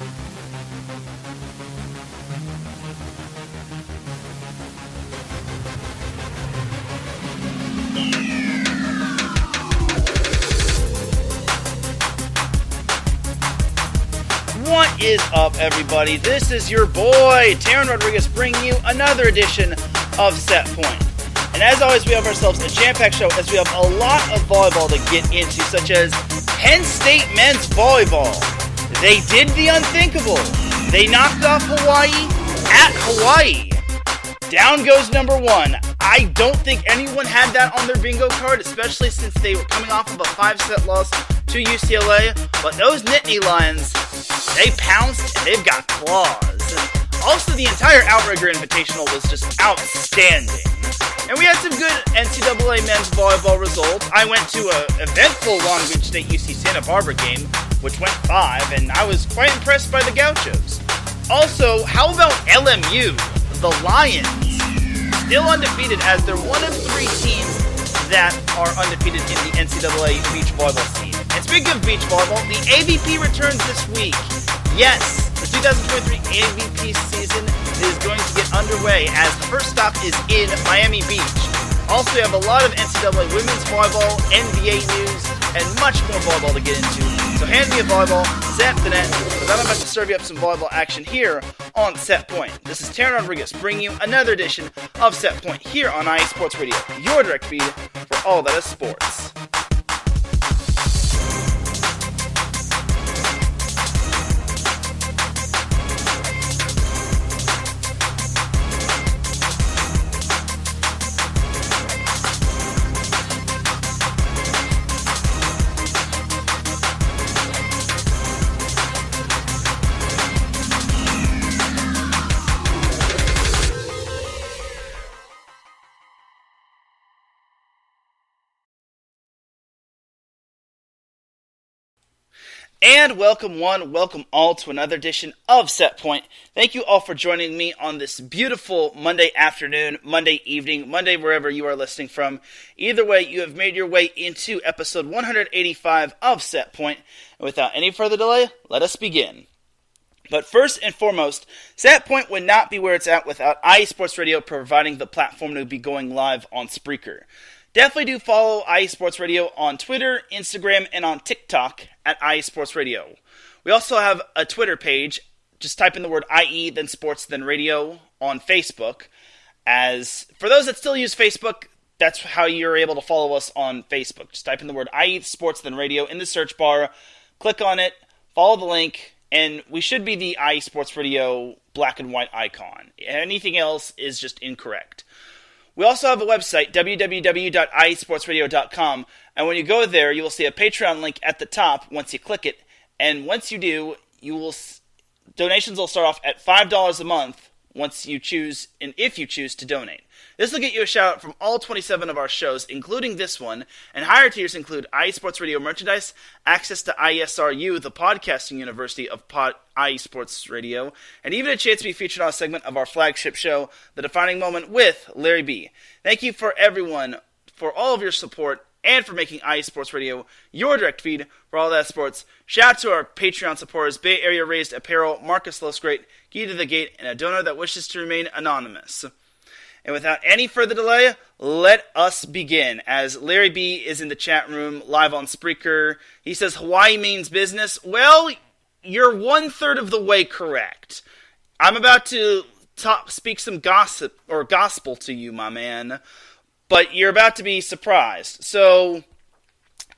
What is up, everybody? This is your boy, Teran Rodriguez, bringing you another edition of Set Point. And as always, we have ourselves a jam-packed show as we have a lot of volleyball to get into, such as Penn State men's volleyball. They did the unthinkable. They knocked off Hawaii at Hawaii. Down goes number one. I don't think anyone had that on their bingo card, especially since they were coming off of a 5-set loss to UCLA. But those Nittany Lions, they pounced and they've got claws. Also, the entire Outrigger Invitational was just outstanding. And we had some good NCAA men's volleyball results. I went to an eventful Long Beach State UC Santa Barbara game, which went 5, and I was quite impressed by the Gauchos. Also, how about LMU, the Lions? Still undefeated, as they're one of 3 teams that are undefeated in the NCAA Beach Volleyball scene. And speaking of beach volleyball, the AVP returns this week. Yes, the 2023 AVP season is going to get underway as the first stop is in Miami Beach. Also, we have a lot of NCAA women's volleyball, NBA news, and much more volleyball to get into. So hand me a volleyball, set the net, because I'm about to serve you up some volleyball action here on Set Point. This is Teran Rodriguez bringing you another edition of Set Point here on IE Sports Radio, your direct feed for all that is sports. And welcome one, welcome all to another edition of Set Point. Thank you all for joining me on this beautiful Monday afternoon, Monday evening, Monday wherever you are listening from. Either way, you have made your way into episode 185 of Set Point. And without any further delay, let us begin. But first and foremost, Set Point would not be where it's at without IE Sports Radio providing the platform to be going live on Spreaker. Definitely do follow IE Sports Radio on Twitter, Instagram, and on TikTok at IE Sports Radio. We also have a Twitter page. Just type in the word IE, then sports, then radio on Facebook. As for those that still use Facebook, that's how you're able to follow us on Facebook. Just type in the word IE Sports, then radio in the search bar. Click on it, follow the link, and we should be the IE Sports Radio black and white icon. Anything else is just incorrect. We also have a website, www.iesportsradio.com, and when you go there, you will see a Patreon link at the top once you click it, and once you do, donations will start off at $5 a month once you choose, and if you choose to donate. This will get you a shout out from all 27 of our shows, including this one, and higher tiers include IE Sports Radio merchandise, access to ISRU, the podcasting university of IE Sports Radio, and even a chance to be featured on a segment of our flagship show, The Defining Moment with Larry B. Thank you for everyone, for all of your support, and for making IE Sports Radio your direct feed for all that sports. Shout out to our Patreon supporters, Bay Area Raised Apparel, Marcus Losgreat, Guy to the Gate, and a donor that wishes to remain anonymous. And without any further delay, let us begin, as Larry B is in the chat room, live on Spreaker. He says, Hawaii means business. Well, you're 1/3 of the way correct. I'm about to speak some gospel to you, my man, but you're about to be surprised. So,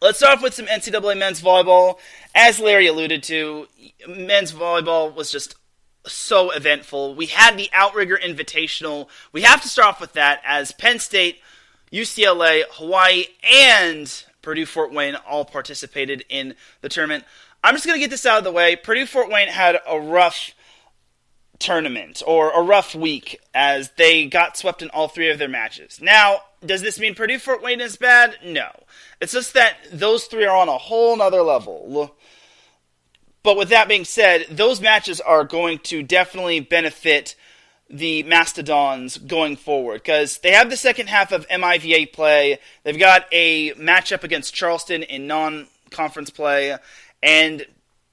let's start off with some NCAA men's volleyball. As Larry alluded to, men's volleyball was just so eventful. We had the Outrigger Invitational. We have to start off with that, as Penn State, UCLA, Hawaii, and Purdue-Fort Wayne all participated in the tournament. I'm just going to get this out of the way. Purdue-Fort Wayne had a rough tournament, or a rough week, as they got swept in all 3 of their matches. Now, does this mean Purdue-Fort Wayne is bad? No. It's just that those 3 are on a whole nother level. But with that being said, those matches are going to definitely benefit the Mastodons going forward, because they have the second half of MIVA play. They've got a matchup against Charleston in non-conference play, and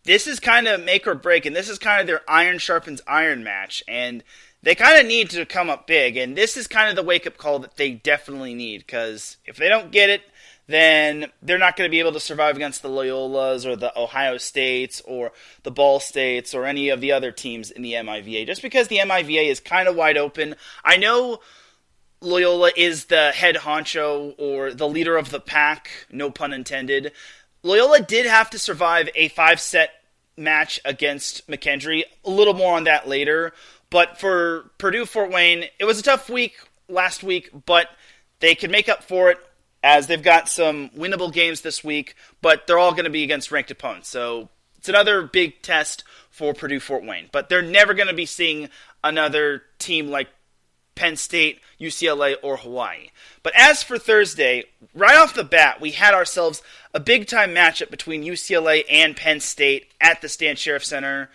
this is kind of make or break, and this is kind of their iron sharpens iron match, and they kind of need to come up big, and this is kind of the wake-up call that they definitely need, because if they don't get it, then they're not going to be able to survive against the Loyolas or the Ohio States or the Ball States or any of the other teams in the MIVA, just because the MIVA is kind of wide open. I know Loyola is the head honcho or the leader of the pack, no pun intended. Loyola did have to survive a 5-set match against McKendree. A little more on that later. But for Purdue-Fort Wayne, it was a tough week last week, but they can make up for it as they've got some winnable games this week, but they're all going to be against ranked opponents. So it's another big test for Purdue-Fort Wayne. But they're never going to be seeing another team like Penn State, UCLA, or Hawaii. But as for Thursday, right off the bat, we had ourselves a big-time matchup between UCLA and Penn State at the Stan Sheriff Center.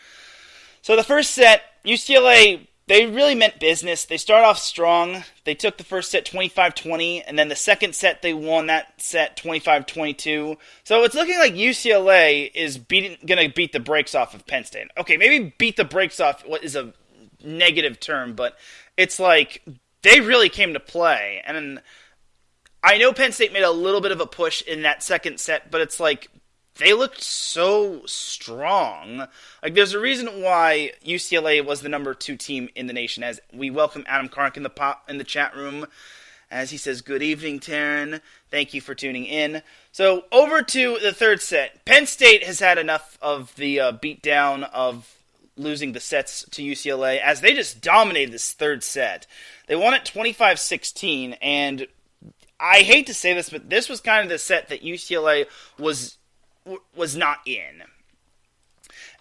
So the first set, UCLA, they really meant business. They start off strong. They took the first set 25-20, and then the second set, they won that set 25-22. So it's looking like UCLA is going to beat the brakes off of Penn State. Okay, maybe beat the brakes off what is a negative term, but it's like they really came to play. And I know Penn State made a little bit of a push in that second set, but it's like they looked so strong. Like, there's a reason why UCLA was the number 2 team in the nation, as we welcome Adam Karnik in the chat room, as he says, "Good evening, Teran. Thank you for tuning in." So, over to the third set. Penn State has had enough of the beatdown of losing the sets to UCLA, as they just dominated this third set. They won it 25-16, and I hate to say this, but this was kind of the set that UCLA was not in.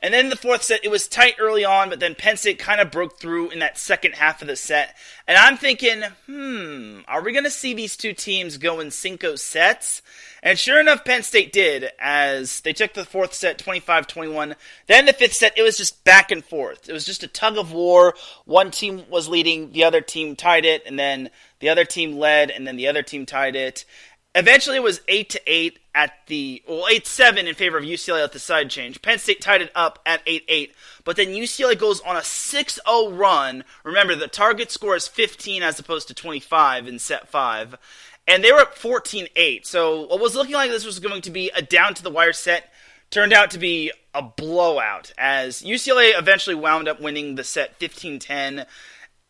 And then the fourth set, it was tight early on, but then Penn State kind of broke through in that second half of the set. And I'm thinking, are we going to see these two teams go in 5 sets? And sure enough, Penn State did, as they took the fourth set 25-21. Then the fifth set, it was just back and forth. It was just a tug of war. One team was leading, the other team tied it, and then the other team led, and then the other team tied it. Eventually, it was 8-8 8-7 in favor of UCLA at the side change. Penn State tied it up at 8-8, but then UCLA goes on a 6-0 run. Remember, the target score is 15 as opposed to 25 in set 5, and they were up 14-8. So what was looking like this was going to be a down-to-the-wire set turned out to be a blowout, as UCLA eventually wound up winning the set 15-10.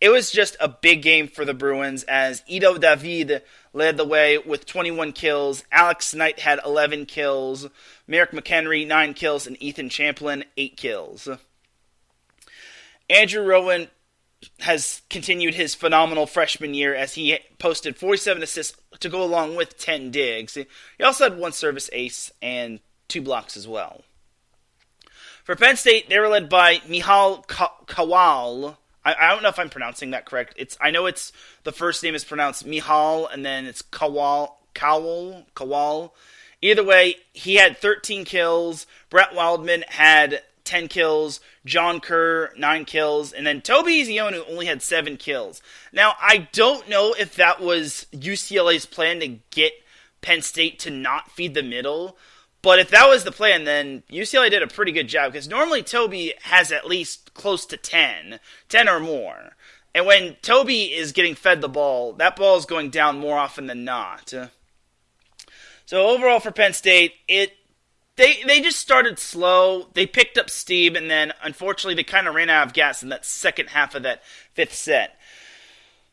It was just a big game for the Bruins, as Ido David led the way with 21 kills. Alex Knight had 11 kills. Merrick McHenry, 9 kills. And Ethan Champlin, 8 kills. Andrew Rowan has continued his phenomenal freshman year, as he posted 47 assists to go along with 10 digs. He also had 1 service ace and 2 blocks as well. For Penn State, they were led by Mihal Kowal. I don't know if I'm pronouncing that correct. I know it's the first name is pronounced Mihal, and then it's Kowal. Either way, he had 13 kills. Brett Wildman had 10 kills. John Kerr, 9 kills. And then Toby Zionu only had 7 kills. Now, I don't know if that was UCLA's plan to get Penn State to not feed the middle. But if that was the plan, then UCLA did a pretty good job, because normally Toby has at least close to 10 or more. And when Toby is getting fed the ball, that ball is going down more often than not. So overall for Penn State, they just started slow. They picked up steam, and then unfortunately they kind of ran out of gas in that second half of that fifth set.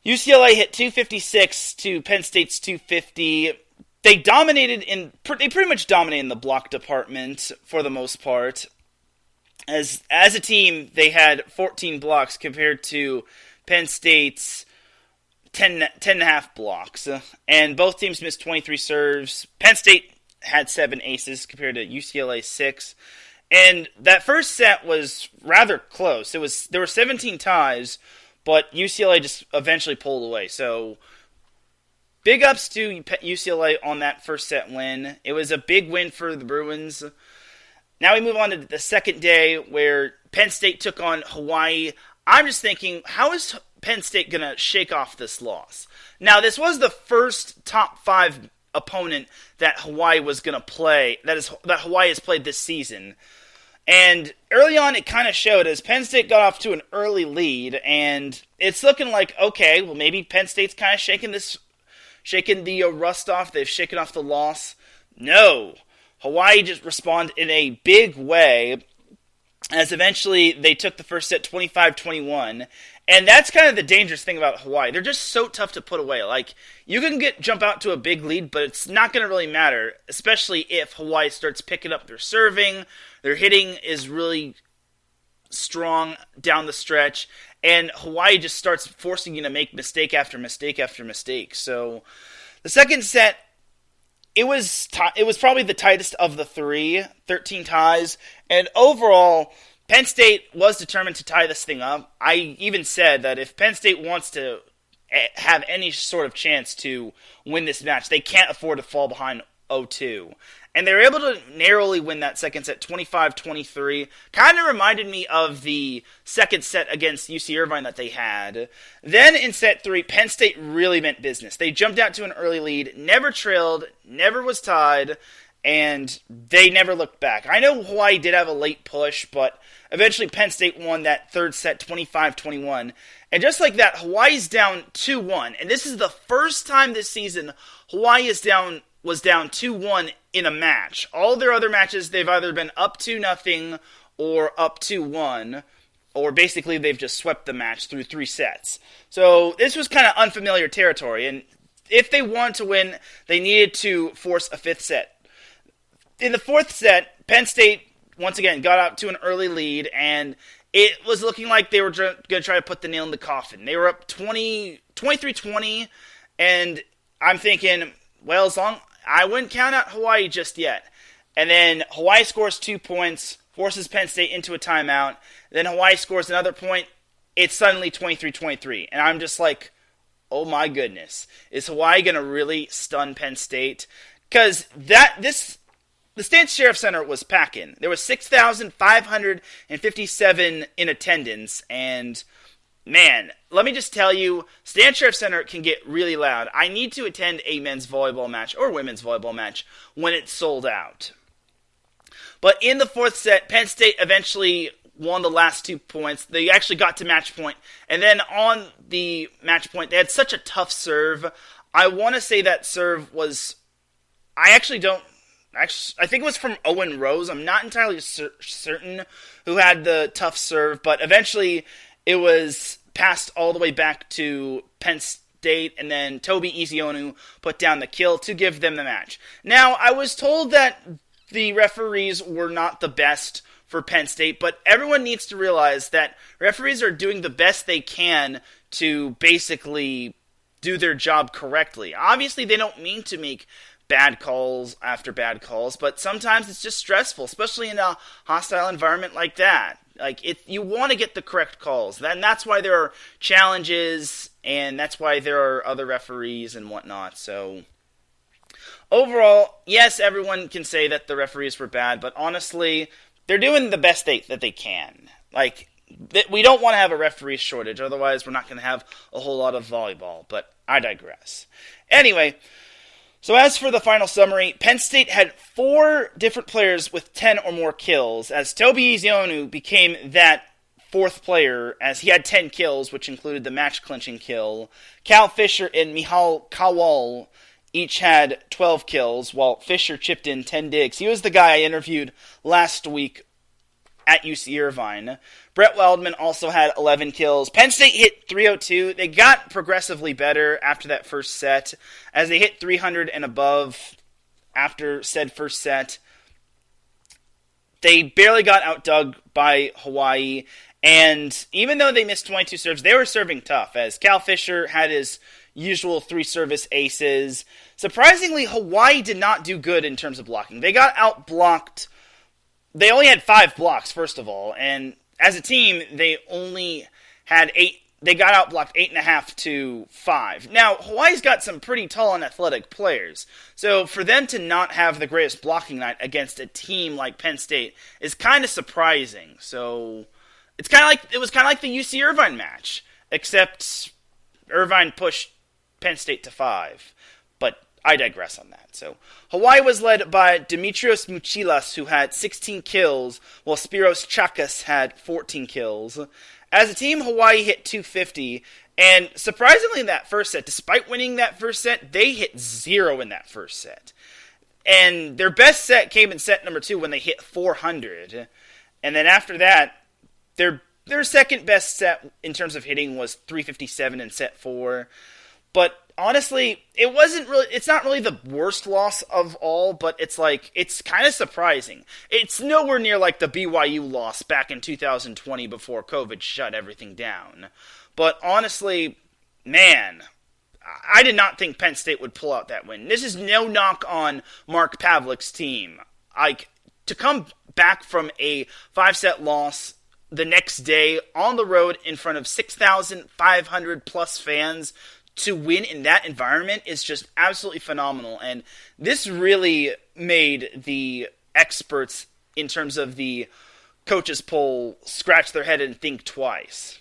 UCLA hit 256 to Penn State's 250. They pretty much dominated in the block department for the most part. As a team, they had 14 blocks compared to Penn State's 10.5 blocks. And both teams missed 23 serves. Penn State had 7 aces compared to UCLA's 6. And that first set was rather close. There were 17 ties, but UCLA just eventually pulled away. So big ups to UCLA on that first set win. It was a big win for the Bruins. Now we move on to the second day, where Penn State took on Hawaii. I'm just thinking, how is Penn State going to shake off this loss? Now, this was the first top 5 opponent that Hawaii was going to play, that Hawaii has played this season. And early on, it kind of showed as Penn State got off to an early lead, and it's looking like, okay, well, maybe Penn State's kind of shaking the rust off. They've shaken off the loss. No. Hawaii just responded in a big way, as eventually they took the first set 25-21. And that's kind of the dangerous thing about Hawaii. They're just so tough to put away. Like, you can jump out to a big lead, but it's not going to really matter, especially if Hawaii starts picking up their serving. Their hitting is really strong down the stretch, and Hawaii just starts forcing you to make mistake after mistake after mistake. So the second set, it was probably the tightest of the three, 13 ties, and overall, Penn State was determined to tie this thing up. I even said that if Penn State wants to have any sort of chance to win this match, they can't afford to fall behind 0-2. And they were able to narrowly win that second set, 25-23. Kind of reminded me of the second set against UC Irvine that they had. Then in set 3, Penn State really meant business. They jumped out to an early lead, never trailed, never was tied, and they never looked back. I know Hawaii did have a late push, but eventually Penn State won that third set 25-21. And just like that, Hawaii's down 2-1. And this is the first time this season Hawaii was down 2-1 in a match. All their other matches, they've either been up 2-0 or up 2-1, or basically they've just swept the match through 3 sets. So this was kind of unfamiliar territory, and if they wanted to win, they needed to force a 5th set. In the 4th set, Penn State, once again, got out to an early lead, and it was looking like they were going to try to put the nail in the coffin. They were up 23-20, and I'm thinking, well, I wouldn't count out Hawaii just yet. And then Hawaii scores 2 points, forces Penn State into a timeout. Then Hawaii scores another point. It's suddenly 23-23. And I'm just like, oh my goodness. Is Hawaii going to really stun Penn State? Because the State Sheriff Center was packing. There was 6,557 in attendance. And man, let me just tell you, Stan Sheriff Center can get really loud. I need to attend a men's volleyball match or women's volleyball match when it's sold out. But in the 4th set, Penn State eventually won the last 2 points. They actually got to match point. And then on the match point, they had such a tough serve. I want to say that serve was... I think it was from Owen Rose. I'm not entirely certain who had the tough serve, but eventually it was passed all the way back to Penn State, and then Toby Ezeonu put down the kill to give them the match. Now, I was told that the referees were not the best for Penn State, but everyone needs to realize that referees are doing the best they can to basically do their job correctly. Obviously, they don't mean to make bad calls after bad calls, but sometimes it's just stressful, especially in a hostile environment like that. Like, you want to get the correct calls. And that's why there are challenges, and that's why there are other referees and whatnot. So, overall, yes, everyone can say that the referees were bad, but honestly, they're doing the best that they can. Like, we don't want to have a referee shortage, otherwise we're not going to have a whole lot of volleyball, but I digress. Anyway, so as for the final summary, Penn State had 4 different players with 10 or more kills, as Toby Ezeonu became that 4th player, as he had 10 kills, which included the match-clinching kill. Cal Fisher and Mihal Kawal each had 12 kills, while Fisher chipped in 10 digs. He was the guy I interviewed last week at UC Irvine. Brett Wildman also had 11 kills. Penn State hit 302. They got progressively better after that first set, as they hit 300 and above after said first set. They barely got outdug by Hawaii, and even though they missed 22 serves, they were serving tough, as Cal Fisher had his usual 3-service aces. Surprisingly, Hawaii did not do good in terms of blocking. They got outblocked. They only had 5 blocks, first of all, and as a team, they only had 8. They got outblocked 8.5 to 5. Now, Hawaii's got some pretty tall and athletic players, so for them to not have the greatest blocking night against a team like Penn State is kind of surprising. So it was kind of like the UC Irvine match, except Irvine pushed Penn State to 5. But I digress on that. So Hawaii was led by Dimitrios Mouchilas, who had 16 kills, while Spiros Chakas had 14 kills. As a team, Hawaii hit 250, and surprisingly in that first set, despite winning that first set, they hit 0 in that first set. And their best set came in set number 2 when they hit 400. And then after that, their second best set in terms of hitting was 357 in set 4. But honestly, it's not really the worst loss of all, but it's kind of surprising. It's nowhere near like the BYU loss back in 2020 before COVID shut everything down. But honestly, man, I did not think Penn State would pull out that win. This is no knock on Mark Pavlik's team. To come back from a 5-set loss the next day on the road in front of 6,500 plus fans to win in that environment is just absolutely phenomenal. And this really made the experts in terms of the coaches poll scratch their head and think twice.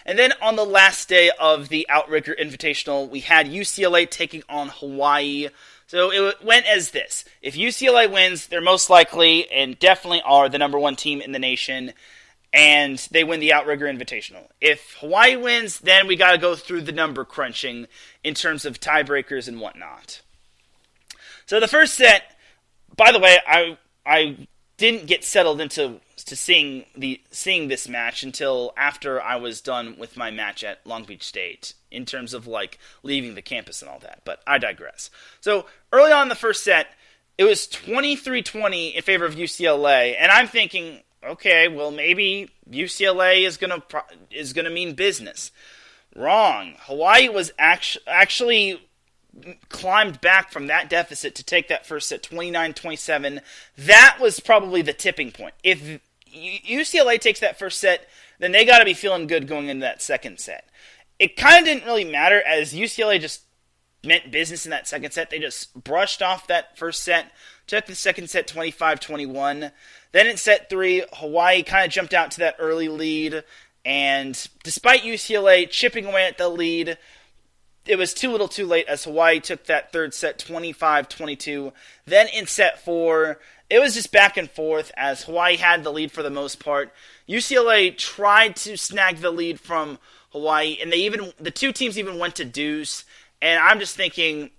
And then on the last day of the Outrigger Invitational, we had UCLA taking on Hawaii. So it went as this. If UCLA wins, they're most likely and definitely are the number 1 team in the nation, and they win the Outrigger Invitational. If Hawaii wins, then we got to go through the number crunching in terms of tiebreakers and whatnot. So the first set, by the way, I didn't get settled into seeing this match until after I was done with my match at Long Beach State in terms of like leaving the campus and all that, but I digress. So early on in the first set, it was 23-20 in favor of UCLA, and I'm thinking, okay, well maybe UCLA is gonna mean business. Wrong. Hawaii was actually climbed back from that deficit to take that first set 29-27. That was probably the tipping point. If UCLA takes that first set, then they got to be feeling good going into that second set. It kind of didn't really matter as UCLA just meant business in that second set. They just brushed off that first set, took the second set 25-21. Then in set 3, Hawaii kind of jumped out to that early lead, and despite UCLA chipping away at the lead, it was too little too late as Hawaii took that third set 25-22. Then in set 4, it was just back and forth as Hawaii had the lead for the most part. UCLA tried to snag the lead from Hawaii, and the two teams even went to deuce. And I'm just thinking,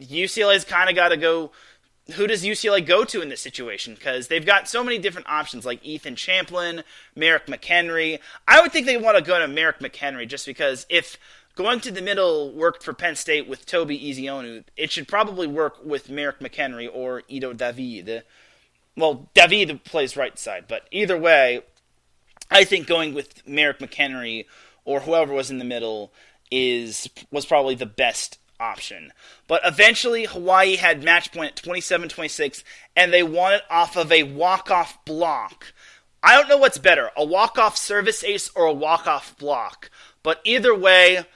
UCLA's kind of got to go. Who does UCLA go to in this situation? Because they've got so many different options like Ethan Champlin, Merrick McHenry. I would think they want to go to Merrick McHenry just because if going to the middle worked for Penn State with Toby Ezeonu, it should probably work with Merrick McHenry or Ido David. Well, David plays right side, but either way, I think going with Merrick McHenry or whoever was in the middle was probably the best option. But eventually, Hawaii had match point at 27-26, and they won it off of a walk-off block. I don't know what's better, a walk-off service ace or a walk-off block. But either way,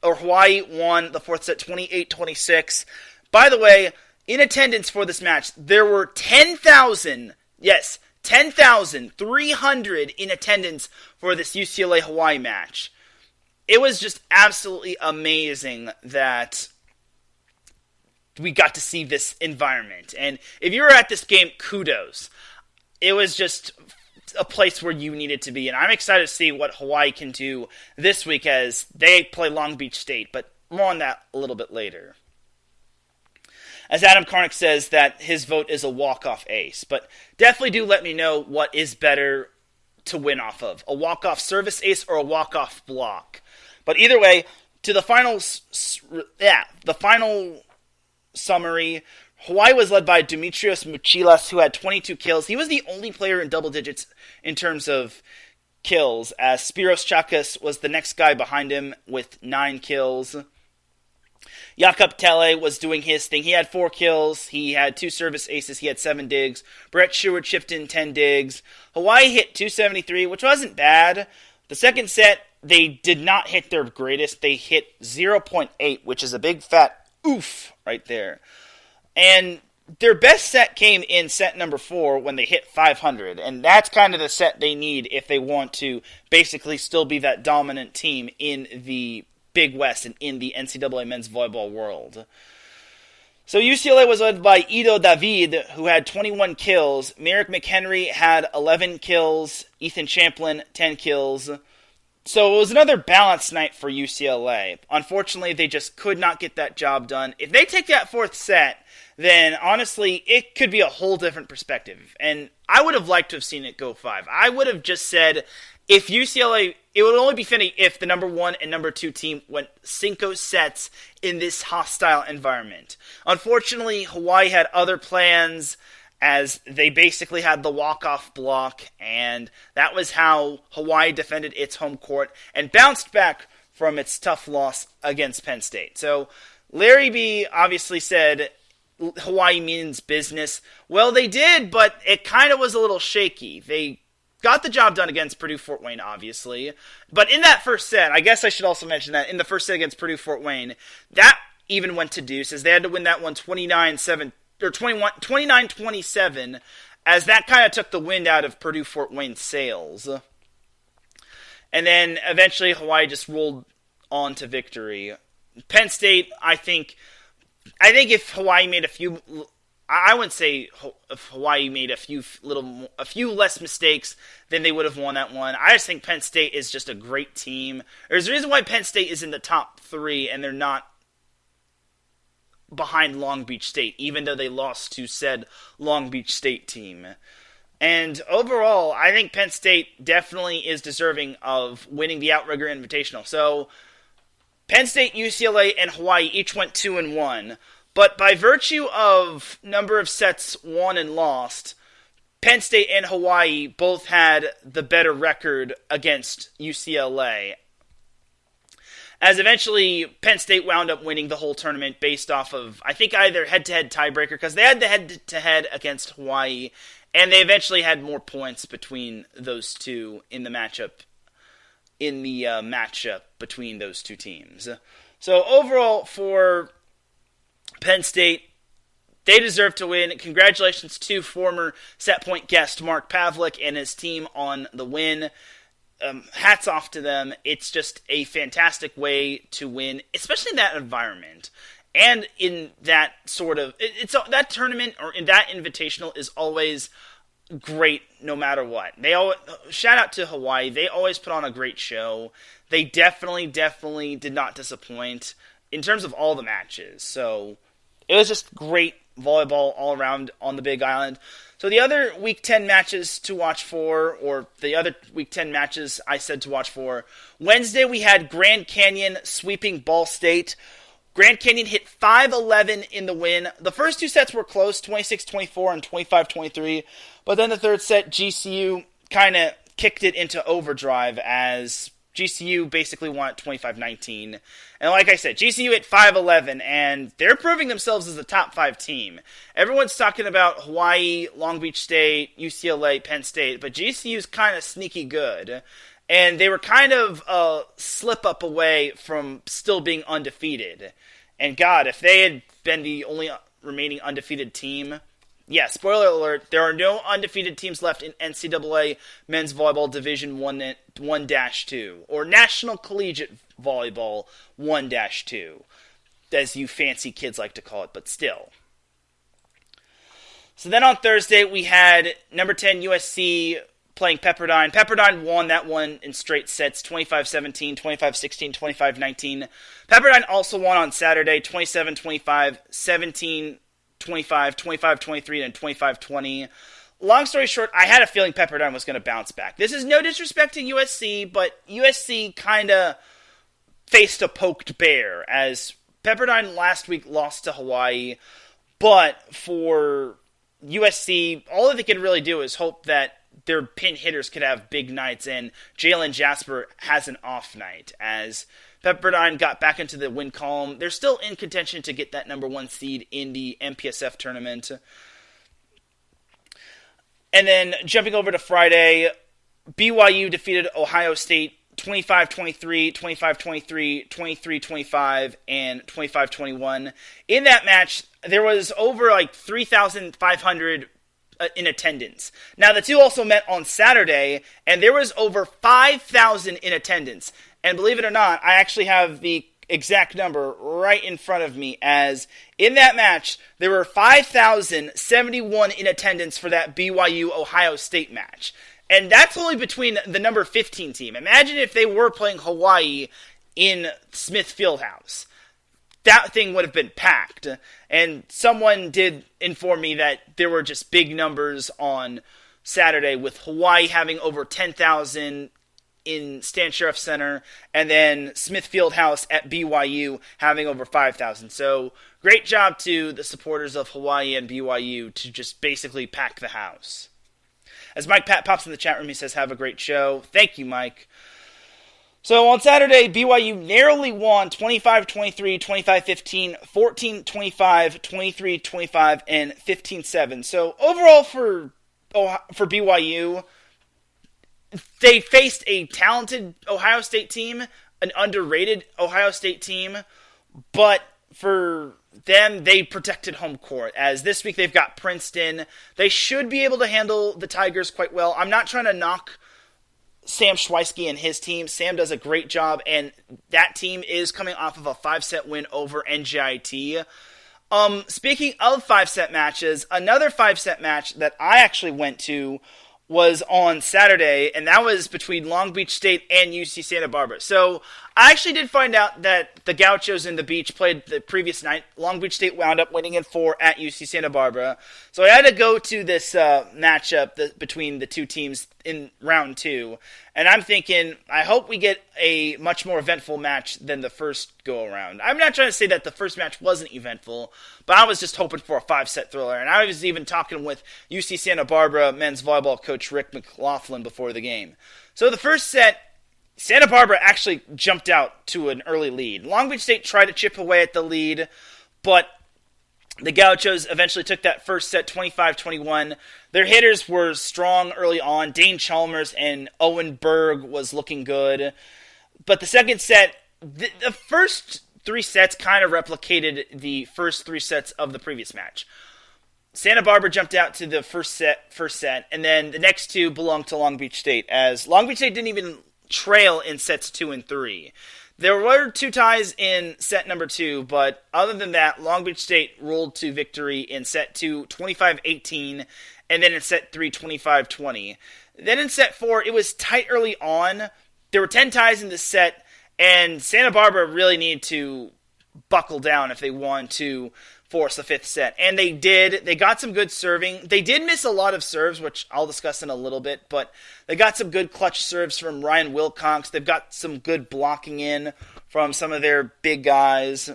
Hawaii won the fourth set 28-26. By the way, in attendance for this match, there were 10,300 in attendance for this UCLA-Hawaii match. It was just absolutely amazing that we got to see this environment. And if you were at this game, kudos. It was just a place where you needed to be. And I'm excited to see what Hawaii can do this week as they play Long Beach State. But more on that a little bit later. As Adam Karnick says that his vote is a walk-off ace. But definitely do let me know what is better to win off of. A walk-off service ace or a walk-off block. But either way, to the final summary, Hawaii was led by Dimitrios Mouchilas, who had 22 kills. He was the only player in double digits in terms of kills, as Spiros Chakas was the next guy behind him with 9 kills. Jakob Tele was doing his thing. He had 4 kills. He had 2 service aces. He had 7 digs. Brett Sheward chipped in 10 digs. Hawaii hit 273, which wasn't bad. The second set, they did not hit their greatest. They hit 0.8, which is a big fat oof right there. And their best set came in set number 4 when they hit 500. And that's kind of the set they need if they want to basically still be that dominant team in the Big West and in the NCAA men's volleyball world. So UCLA was led by Ido David, who had 21 kills. Merrick McHenry had 11 kills. Ethan Champlin, 10 kills. So it was another balanced night for UCLA. Unfortunately, they just could not get that job done. If they take that fourth set, then honestly, it could be a whole different perspective. And I would have liked to have seen it go 5. I would have just said, if UCLA, it would only be fitting if the number 1 and number 2 team went 5 sets in this hostile environment. Unfortunately, Hawaii had other plans, as they basically had the walk-off block, and that was how Hawaii defended its home court and bounced back from its tough loss against Penn State. So Larry B. obviously said Hawaii means business. Well, they did, but it kind of was a little shaky. They got the job done against Purdue-Fort Wayne, obviously. But in that first set, I guess I should also mention that in the first set against Purdue-Fort Wayne, that even went to deuces. They had to win that one 29-7. Or 29-27, as that kind of took the wind out of Purdue-Fort Wayne's sails. And then eventually Hawaii just rolled on to victory. Penn State, I think if Hawaii made a few, I wouldn't say if Hawaii made a few less mistakes, then they would have won that one. I just think Penn State is just a great team. There's a reason why Penn State is in the top 3 and they're not behind Long Beach State, even though they lost to said Long Beach State team. And overall, I think Penn State definitely is deserving of winning the Outrigger Invitational. So, Penn State, UCLA, and Hawaii each went 2-1. But by virtue of number of sets won and lost, Penn State and Hawaii both had the better record against UCLA, as eventually Penn State wound up winning the whole tournament based off of, I think, either head-to-head tiebreaker, because they had the head-to-head against Hawaii, and they eventually had more points between those two in the matchup between those two teams. So overall, for Penn State, they deserve to win. Congratulations to former set point guest Mark Pavlik and his team on the win. Hats off to them. It's just a fantastic way to win, especially in that environment. And in that sort of, that tournament or in that invitational is always great no matter what. Shout out to Hawaii. They always put on a great show. They definitely did not disappoint in terms of all the matches. So it was just great volleyball all around on the Big Island. So the other Week 10 matches to watch for, or the other Week 10 matches I said to watch for, Wednesday we had Grand Canyon sweeping Ball State. Grand Canyon hit 5-11 in the win. The first 2 sets were close, 26-24 and 25-23, but then the third set, GCU kind of kicked it into overdrive as GCU basically won at 25-19. And like I said, GCU hit 5-11, and they're proving themselves as a top 5 team. Everyone's talking about Hawaii, Long Beach State, UCLA, Penn State, but GCU's kind of sneaky good. And they were kind of a slip-up away from still being undefeated. And God, if they had been the only remaining undefeated team, yeah, spoiler alert, there are no undefeated teams left in NCAA Men's Volleyball Division 1-2, or National Collegiate Volleyball 1-2, as you fancy kids like to call it, but still. So then on Thursday, we had number 10 USC playing Pepperdine. Pepperdine won that one in straight sets, 25-17, 25-16, 25-19. Pepperdine also won on Saturday, 27-25, 17-25, 25-23, and 25-20. Long story short, I had a feeling Pepperdine was going to bounce back. This is no disrespect to USC, but USC kind of faced a poked bear, as Pepperdine last week lost to Hawaii, but for USC, all that they could really do is hope that their pin hitters could have big nights, and Jalen Jasper has an off night, as Pepperdine got back into the win column. They're still in contention to get that number 1 seed in the MPSF tournament. And then jumping over to Friday, BYU defeated Ohio State 25-23, 25-23, 23-25, and 25-21. In that match, there was over 3,500 in attendance. Now, the two also met on Saturday, and there was over 5,000 in attendance. And believe it or not, I actually have the exact number right in front of me, as in that match, there were 5,071 in attendance for that BYU-Ohio State match. And that's only between the number 15 team. Imagine if they were playing Hawaii in Smith Fieldhouse. That thing would have been packed. And someone did inform me that there were just big numbers on Saturday, with Hawaii having over 10,000 in Stan Sheriff Center, and then Smith Fieldhouse at BYU having over 5,000. So great job to the supporters of Hawaii and BYU to just basically pack the house. As Mike Pat pops in the chat room, he says, have a great show. Thank you, Mike. So on Saturday, BYU narrowly won 25-23, 25-15, 14-25, 23-25, and 15-7. So overall for BYU, they faced a talented Ohio State team, an underrated Ohio State team, but for them, they protected home court, as this week they've got Princeton. They should be able to handle the Tigers quite well. I'm not trying to knock Sam Schweisky and his team. Sam does a great job, and that team is coming off of a 5-set win over NJIT. Speaking of 5-set matches, another 5-set match that I actually went to was on Saturday, and that was between Long Beach State and UC Santa Barbara. So I actually did find out that the Gauchos and the Beach played the previous night. Long Beach State wound up winning in 4 at UC Santa Barbara. So I had to go to this matchup between the two teams in round 2. And I'm thinking, I hope we get a much more eventful match than the first go-around. I'm not trying to say that the first match wasn't eventful, but I was just hoping for a 5-set thriller. And I was even talking with UC Santa Barbara men's volleyball coach Rick McLaughlin before the game. So the first set, Santa Barbara actually jumped out to an early lead. Long Beach State tried to chip away at the lead, but the Gauchos eventually took that first set 25-21. Their hitters were strong early on. Dane Chalmers and Owen Berg was looking good. But the second set, the first 3 sets kind of replicated the first 3 sets of the previous match. Santa Barbara jumped out to the first set, and then the next 2 belonged to Long Beach State, as Long Beach State didn't even trail in sets 2 and 3. There were 2 ties in set number 2, but other than that, Long Beach State rolled to victory in set 2, 25-18, and then in set 3, 25-20. Then in set 4, it was tight early on. There were 10 ties in the set, and Santa Barbara really needed to buckle down if they wanted to force the 5th set. And they did. They got some good serving. They did miss a lot of serves, which I'll discuss in a little bit, but they got some good clutch serves from Ryan Wilcox. They've got some good blocking in from some of their big guys.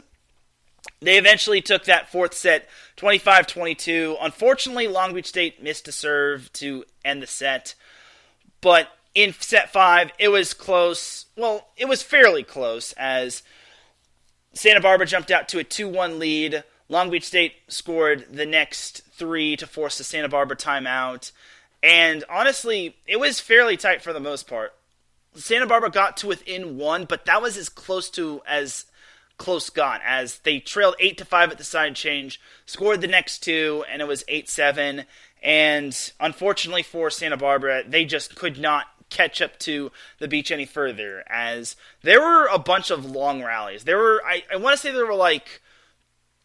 They eventually took that 4th set 25-22. Unfortunately, Long Beach State missed a serve to end the set, but in set 5, it was close. Well, it was fairly close, as Santa Barbara jumped out to a 2-1 lead. Long Beach State scored the next 3 to force the Santa Barbara timeout. And honestly, it was fairly tight for the most part. Santa Barbara got to within 1, but that was as close got, as they trailed 8-5 at the side change, scored the next 2, and it was 8-7. And unfortunately for Santa Barbara, they just could not catch up to the Beach any further, as there were a bunch of long rallies. There were, I want to say there were like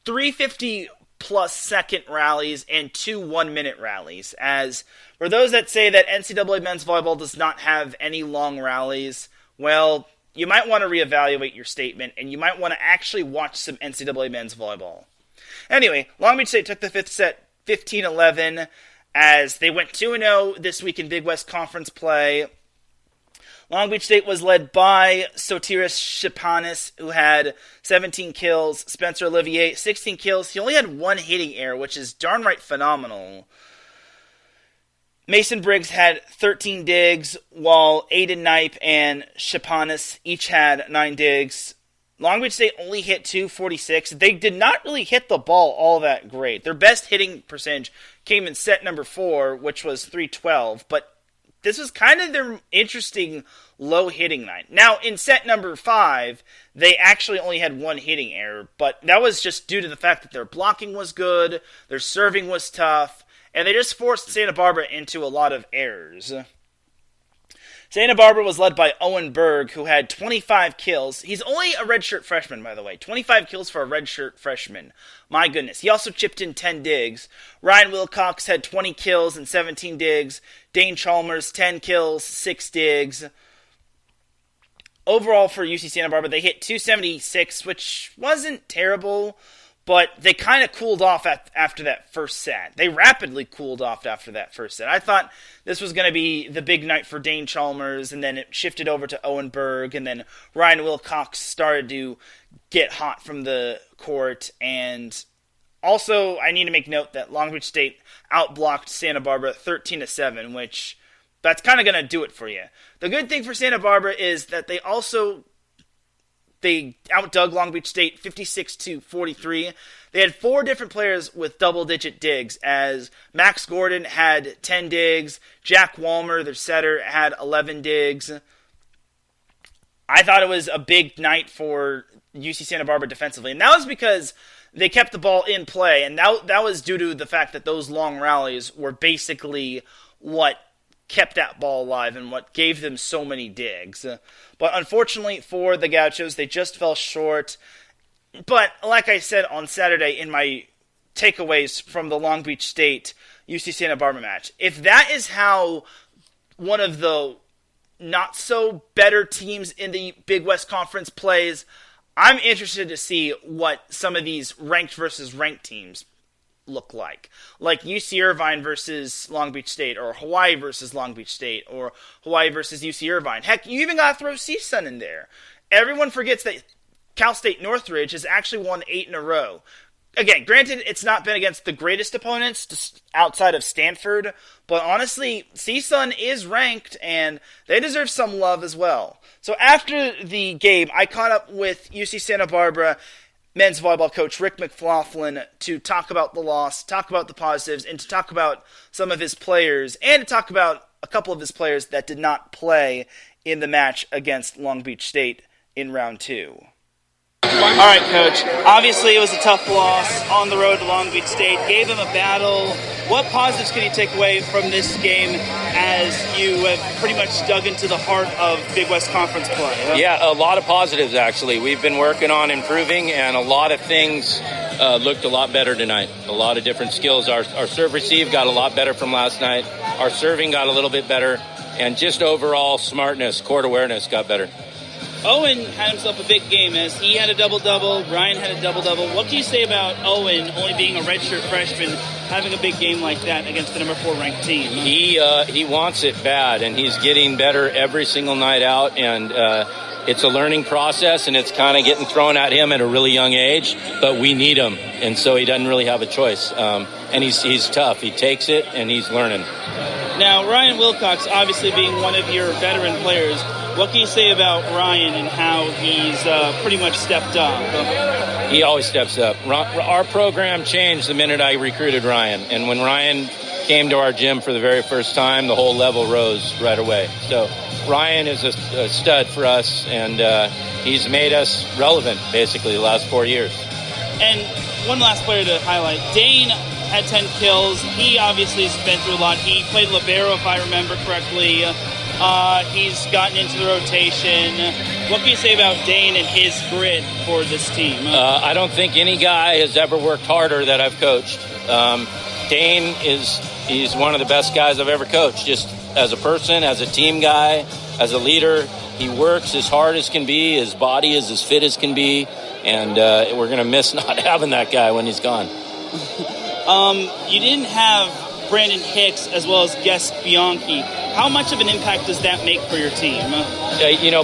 350-plus second rallies and 2 1-minute rallies. As for those that say that NCAA men's volleyball does not have any long rallies, well, you might want to reevaluate your statement, and you might want to actually watch some NCAA men's volleyball. Anyway, Long Beach State took the 5th set 15-11, as they went 2-0 this week in Big West Conference play. Long Beach State was led by Sotiris Shipanis, who had 17 kills. Spencer Olivier, 16 kills. He only had 1 hitting error, which is darn right phenomenal. Mason Briggs had 13 digs, while Aiden Knipe and Shipanis each had 9 digs. Long Beach State only hit .246. They did not really hit the ball all that great. Their best hitting percentage came in set number 4, which was .312, but this was kind of their interesting low hitting night. Now, in set number 5, they actually only had 1 hitting error, but that was just due to the fact that their blocking was good, their serving was tough, and they just forced Santa Barbara into a lot of errors. Santa Barbara was led by Owen Berg, who had 25 kills. He's only a redshirt freshman, by the way. 25 kills for a redshirt freshman. My goodness. He also chipped in 10 digs. Ryan Wilcox had 20 kills and 17 digs. Dane Chalmers, 10 kills, 6 digs. Overall for UC Santa Barbara, they hit 276, which wasn't terrible, but they kind of cooled off after that first set. They rapidly cooled off after that first set. I thought this was going to be the big night for Dane Chalmers, and then it shifted over to Owen Berg, and then Ryan Wilcox started to get hot from the court. And also, I need to make note that Long Beach State outblocked Santa Barbara 13-7, which that's kind of going to do it for you. The good thing for Santa Barbara is that they outdug Long Beach State 56-43. They had 4 different players with double-digit digs, as Max Gordon had 10 digs, Jack Walmer, their setter, had 11 digs. I thought it was a big night for UC Santa Barbara defensively, and that was because they kept the ball in play, and that was due to the fact that those long rallies were basically what kept that ball alive and what gave them so many digs. But unfortunately for the Gauchos, they just fell short. But like I said on Saturday in my takeaways from the Long Beach State UC Santa Barbara match, if that is how one of the not so better teams in the Big West Conference plays, I'm interested to see what some of these ranked versus ranked teams look like UC Irvine versus Long Beach State, or Hawaii versus Long Beach State, or Hawaii versus UC Irvine. Heck, you even got to throw CSUN in there. Everyone forgets that Cal State Northridge has actually won 8 in a row. Again, granted, it's not been against the greatest opponents outside of Stanford, but honestly, CSUN is ranked, and they deserve some love as well. So after the game, I caught up with UC Santa Barbara men's volleyball coach Rick McLaughlin to talk about the loss, talk about the positives, and to talk about some of his players, and to talk about a couple of his players that did not play in the match against Long Beach State in round 2. All right, Coach. Obviously, it was a tough loss on the road to Long Beach State. Gave them a battle. What positives can you take away from this game as you have pretty much dug into the heart of Big West Conference play? Yeah, a lot of positives, actually. We've been working on improving, and a lot of things looked a lot better tonight. A lot of different skills. Our serve receive got a lot better from last night. Our serving got a little bit better, and just overall smartness, court awareness got better. Owen had himself a big game as he had a double-double, Brian had a double-double. What can you say about Owen only being a redshirt freshman, having a big game like that against the number 4 ranked team? He wants it bad, and he's getting better every single night out, and it's a learning process, and it's kind of getting thrown at him at a really young age, but we need him, and so he doesn't really have a choice. And he's tough. He takes it, and he's learning. Now, Ryan Wilcox, obviously being one of your veteran players, what can you say about Ryan and how he's pretty much stepped up? He always steps up. Our program changed the minute I recruited Ryan. And when Ryan came to our gym for the very first time, the whole level rose right away. So Ryan is a stud for us, and he's made us relevant, basically, the last 4 years. And one last player to highlight, Dane had 10 kills. He obviously has been through a lot. He played libero, if I remember correctly. He's gotten into the rotation. What can you say about Dane and his grit for this team? I don't think any guy has ever worked harder that I've coached. Dane he's one of the best guys I've ever coached, just as a person, as a team guy, as a leader. He works as hard as can be. His body is as fit as can be. And we're going to miss not having that guy when he's gone. You didn't have Brandon Hicks as well as Gus Bianchi. How much of an impact does that make for your team?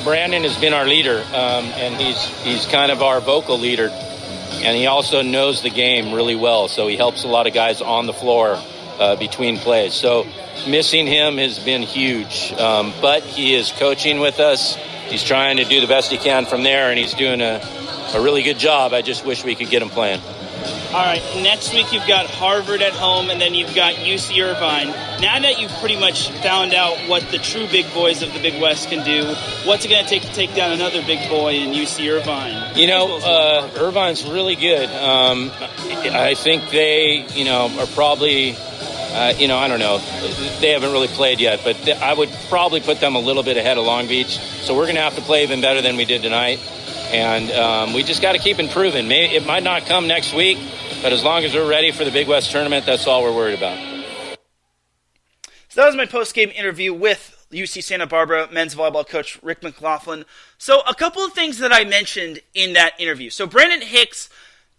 Brandon has been our leader, and he's kind of our vocal leader. And he also knows the game really well, so he helps a lot of guys on the floor between plays. So missing him has been huge. But he is coaching with us. He's trying to do the best he can from there, and he's doing a really good job. I just wish we could get him playing. All right, next week you've got Harvard at home, and then you've got UC Irvine. Now that you've pretty much found out what the true big boys of the Big West can do, what's it going to take down another big boy in UC Irvine? Irvine's really good. I think they, are probably I don't know. They haven't really played yet, but I would probably put them a little bit ahead of Long Beach. So we're going to have to play even better than we did tonight. And we just got to keep improving. Maybe it might not come next week, but as long as we're ready for the Big West tournament, that's all we're worried about. So that was my post-game interview with UC Santa Barbara men's volleyball coach Rick McLaughlin. So a couple of things that I mentioned in that interview. So Brandon Hicks,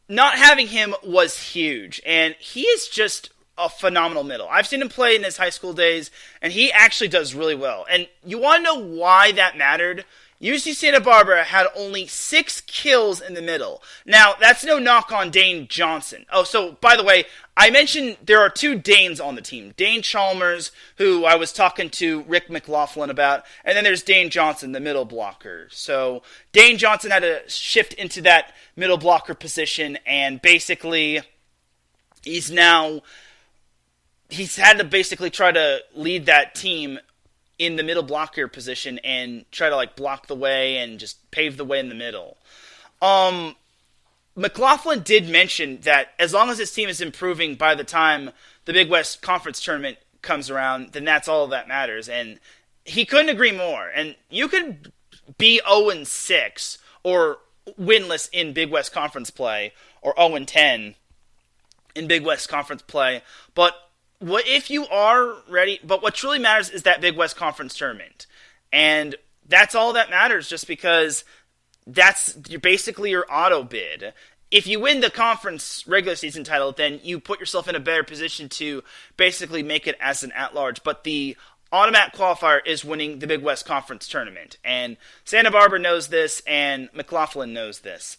not having him was huge, and he is just a phenomenal middle. I've seen him play in his high school days, and he actually does really well. And you want to know why that mattered? UC Santa Barbara had only 6 kills in the middle. Now, that's no knock on Dane Johnson. Oh, so, by the way, I mentioned there are 2 Danes on the team. Dane Chalmers, who I was talking to Rick McLaughlin about, and then there's Dane Johnson, the middle blocker. So, Dane Johnson had to shift into that middle blocker position, and basically, he's had to basically try to lead that team in the middle blocker position and try to block the way and just pave the way in the middle. McLaughlin did mention that as long as his team is improving by the time the Big West Conference tournament comes around, then that's all that matters. And he couldn't agree more. And you could be 0-6 or winless in Big West Conference play, or 0-10 in Big West Conference play, but what if you are ready? But what truly matters is that Big West Conference tournament. And that's all that matters, just because that's basically your auto bid. If you win the conference regular season title, then you put yourself in a better position to basically make it as an at-large. But the automatic qualifier is winning the Big West Conference tournament. And Santa Barbara knows this, and McLaughlin knows this.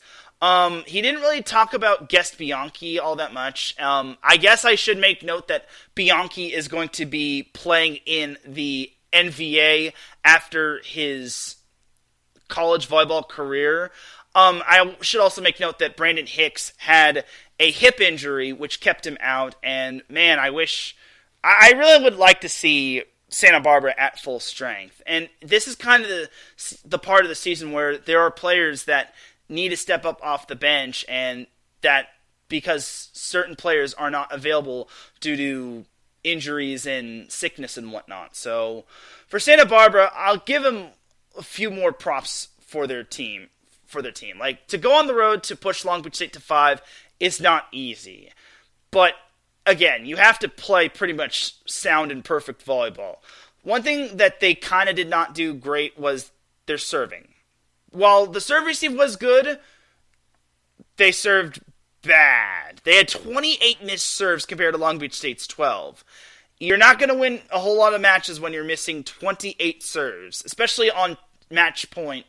He didn't really talk about Guest Bianchi all that much. I guess I should make note that Bianchi is going to be playing in the NVA after his college volleyball career. I should also make note that Brandon Hicks had a hip injury, which kept him out. And man, I really would like to see Santa Barbara at full strength. And this is kind of the part of the season where there are players that need to step up off the bench, and that because certain players are not available due to injuries and sickness and whatnot. So for Santa Barbara, I'll give them a few more props for their team. To go on the road to push Long Beach State to 5 is not easy. But again, you have to play pretty much sound and perfect volleyball. One thing that they kind of did not do great was their serving. While the serve receive was good, they served bad. They had 28 missed serves compared to Long Beach State's 12. You're not going to win a whole lot of matches when you're missing 28 serves, especially on match point,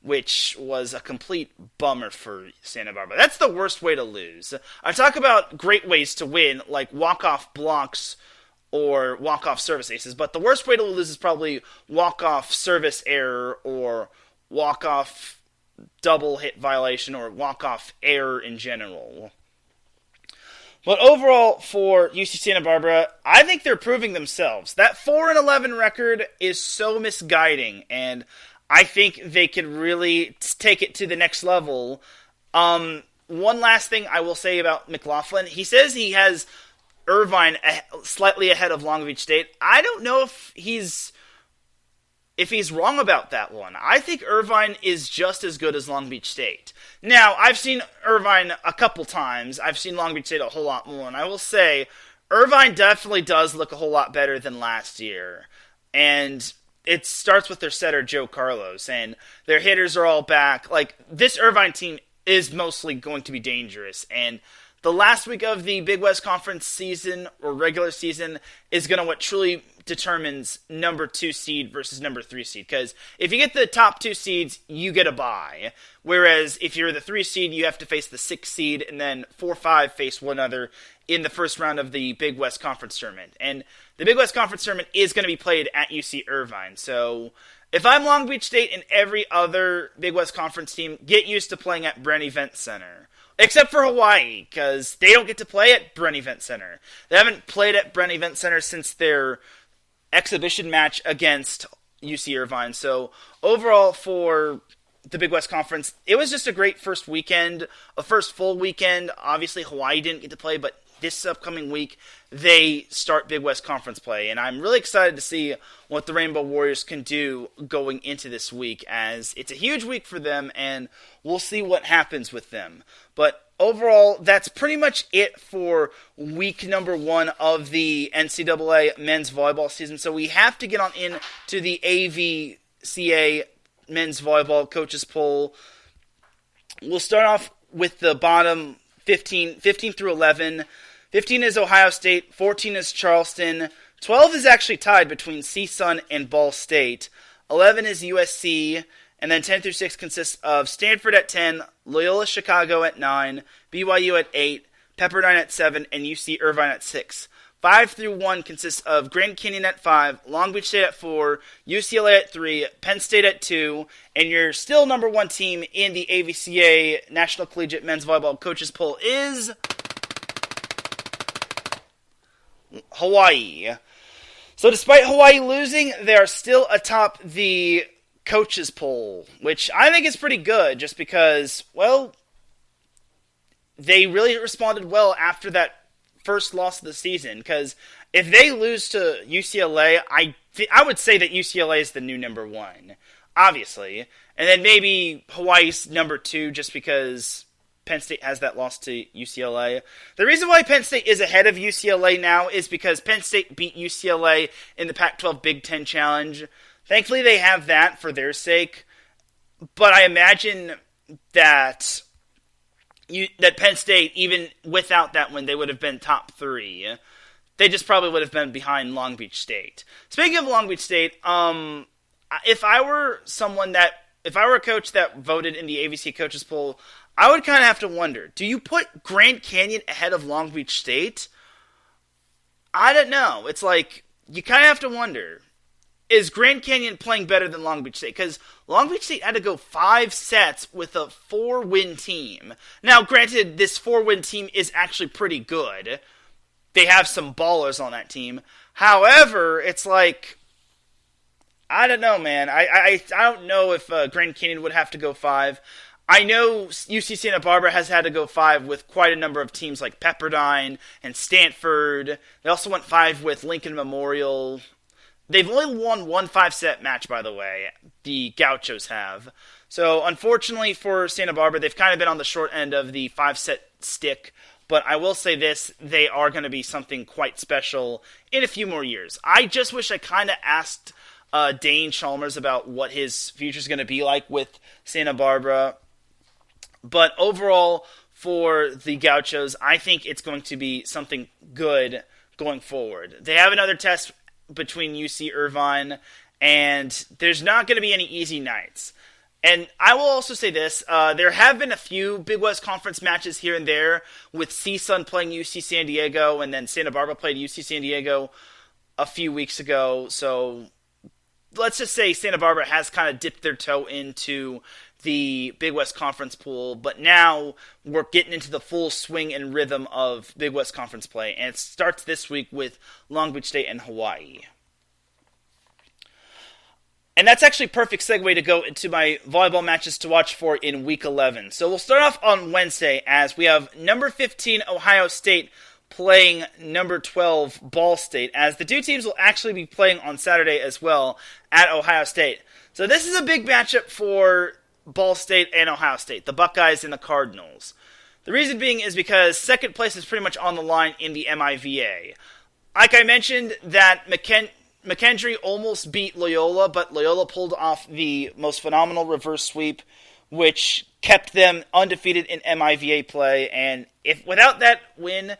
which was a complete bummer for Santa Barbara. That's the worst way to lose. I talk about great ways to win, like walk-off blocks or walk-off service aces, but the worst way to lose is probably walk-off service error or walk-off double hit violation or walk-off error in general. But overall, for UC Santa Barbara, I think they're proving themselves. That 4-11 record is so misguiding, and I think they could really take it to the next level. One last thing I will say about McLaughlin. He says he has Irvine slightly ahead of Long Beach State. I don't know if he's wrong about that one. I think Irvine is just as good as Long Beach State. Now, I've seen Irvine a couple times. I've seen Long Beach State a whole lot more, and I will say Irvine definitely does look a whole lot better than last year. And it starts with their setter, Joe Carlos, and their hitters are all back. This Irvine team is mostly going to be dangerous, and the last week of the Big West Conference season, or regular season, is going to what truly determines number 2 seed versus number 3 seed. Because if you get the top 2 seeds, you get a bye. Whereas if you're the 3 seed, you have to face the 6 seed, and then 4-5 face one another in the first round of the Big West Conference tournament. And the Big West Conference tournament is going to be played at UC Irvine. So if I'm Long Beach State and every other Big West Conference team, get used to playing at Brent Event Center. Except for Hawaii, because they don't get to play at Brent Event Center. They haven't played at Brent Event Center since their exhibition match against UC Irvine. So overall for the Big West Conference, it was just a great first weekend, a first full weekend. Obviously Hawaii didn't get to play, but this upcoming week, they start Big West Conference play. And I'm really excited to see what the Rainbow Warriors can do going into this week, as it's a huge week for them, and we'll see what happens with them. But overall, that's pretty much it for week number 1 of the NCAA men's volleyball season. So we have to get on into the AVCA men's volleyball coaches poll. We'll start off with the bottom 15 through 11. 15 is Ohio State, 14 is Charleston, 12 is actually tied between CSUN and Ball State, 11 is USC, and then 10 through 6 consists of Stanford at 10, Loyola Chicago at 9, BYU at 8, Pepperdine at 7, and UC Irvine at 6. 5 through 1 consists of Grand Canyon at 5, Long Beach State at 4, UCLA at 3, Penn State at 2, and your still number 1 team in the AVCA National Collegiate Men's Volleyball Coaches Poll is Hawaii. So despite Hawaii losing, they are still atop the coaches poll, which I think is pretty good just because, well, they really responded well after that first loss of the season, because if they lose to UCLA, I would say that UCLA is the new number 1, obviously, and then maybe Hawaii's number 2 just because Penn State has that loss to UCLA. The reason why Penn State is ahead of UCLA now is because Penn State beat UCLA in the Pac-12 Big Ten Challenge. Thankfully, they have that for their sake, but I imagine that Penn State, even without that win, they would have been top 3. They just probably would have been behind Long Beach State. Speaking of Long Beach State, if I were a coach that voted in the AVC coaches poll, I would kind of have to wonder, do you put Grand Canyon ahead of Long Beach State? I don't know. It's like, you kind of have to wonder, is Grand Canyon playing better than Long Beach State? Because Long Beach State had to go 5 sets with a 4-win team. Now, granted, this 4-win team is actually pretty good. They have some ballers on that team. However, it's like, I don't know, man. I don't know if Grand Canyon would have to go 5. I know UC Santa Barbara has had to go 5 with quite a number of teams like Pepperdine and Stanford. They also went 5 with Lincoln Memorial. They've only won 1 5-set match, by the way. The Gauchos have. So, unfortunately for Santa Barbara, they've kind of been on the short end of the 5-set stick. But I will say this, they are going to be something quite special in a few more years. I just wish I kind of asked Dane Chalmers about what his future is going to be like with Santa Barbara. But overall, for the Gauchos, I think it's going to be something good going forward. They have another test between UC Irvine, and there's not going to be any easy nights. And I will also say this, there have been a few Big West Conference matches here and there, with CSUN playing UC San Diego, and then Santa Barbara played UC San Diego a few weeks ago. So let's just say Santa Barbara has kind of dipped their toe into the Big West Conference pool, but now we're getting into the full swing and rhythm of Big West Conference play, and it starts this week with Long Beach State and Hawaii. And that's actually a perfect segue to go into my volleyball matches to watch for in Week 11. So we'll start off on Wednesday as we have number 15 Ohio State playing number 12 Ball State, as the two teams will actually be playing on Saturday as well at Ohio State. So this is a big matchup for Ball State and Ohio State, the Buckeyes and the Cardinals. The reason being is because second place is pretty much on the line in the MIVA. Like I mentioned, that McKendree almost beat Loyola, but Loyola pulled off the most phenomenal reverse sweep, which kept them undefeated in MIVA play. And if without that win,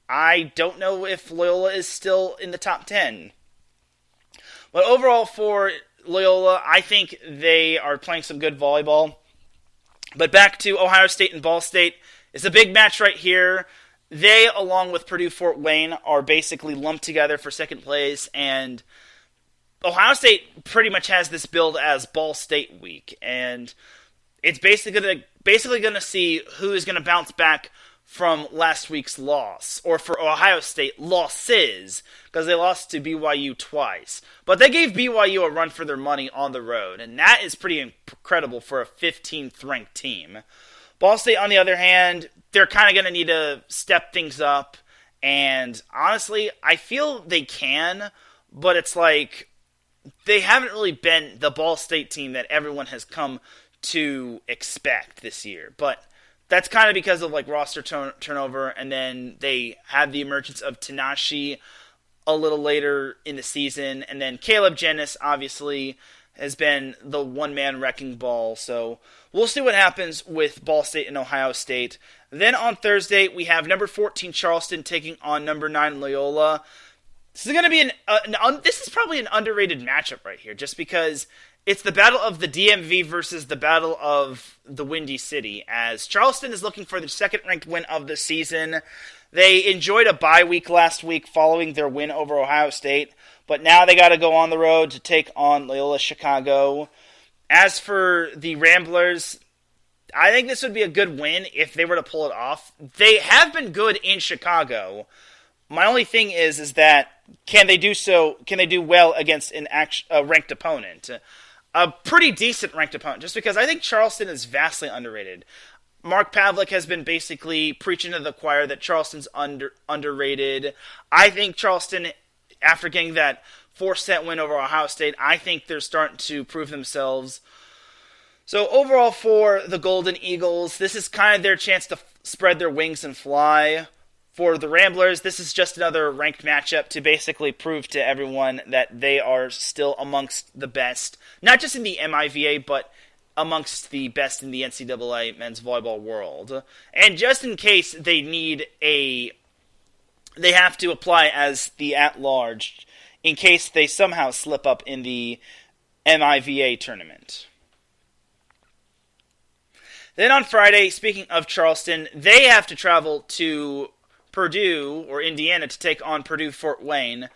I don't know if Loyola is still in the top 10. But overall for Loyola, I think they are playing some good volleyball. But back to Ohio State and Ball State. It's a big match right here. They, along with Purdue Fort Wayne, are basically lumped together for second place. And Ohio State pretty much has this build as Ball State week. And it's basically going to see who is going to bounce back from last week's loss, or for Ohio State, losses, because they lost to BYU twice. But they gave BYU a run for their money on the road, and that is pretty incredible for a 15th ranked team. Ball State, on the other hand, they're kind of going to need to step things up And honestly, I feel they can, but it's like they haven't really been the Ball State team that everyone has come to expect this year. But that's kind of because of like roster turnover, and then they had the emergence of Tanashi a little later in the season, and then Caleb Jennis obviously has been the one-man wrecking ball. So we'll see what happens with Ball State and Ohio State. Then on Thursday, we have number 14 Charleston taking on number 9 Loyola. This is going to be this is probably an underrated matchup right here, just because it's the battle of the DMV versus the battle of the Windy City, as Charleston is looking for their second-ranked win of the season. They enjoyed a bye week last week following their win over Ohio State, but now they got to go on the road to take on Loyola Chicago. As for the Ramblers, I think this would be a good win if they were to pull it off. They have been good in Chicago. My only thing is that can they do well against a ranked opponent? A pretty decent ranked opponent, just because I think Charleston is vastly underrated. Mark Pavlik has been basically preaching to the choir that Charleston's underrated. I think Charleston, after getting that 4-set win over Ohio State, I think they're starting to prove themselves. So overall for the Golden Eagles, this is kind of their chance to spread their wings and fly. For the Ramblers, this is just another ranked matchup to basically prove to everyone that they are still amongst the best, not just in the MIVA, but amongst the best in the NCAA men's volleyball world. And just in case they have to apply as the at-large, in case they somehow slip up in the MIVA tournament. Then on Friday, speaking of Charleston, they have to travel to Purdue, or Indiana, to take on Purdue-Fort Wayne.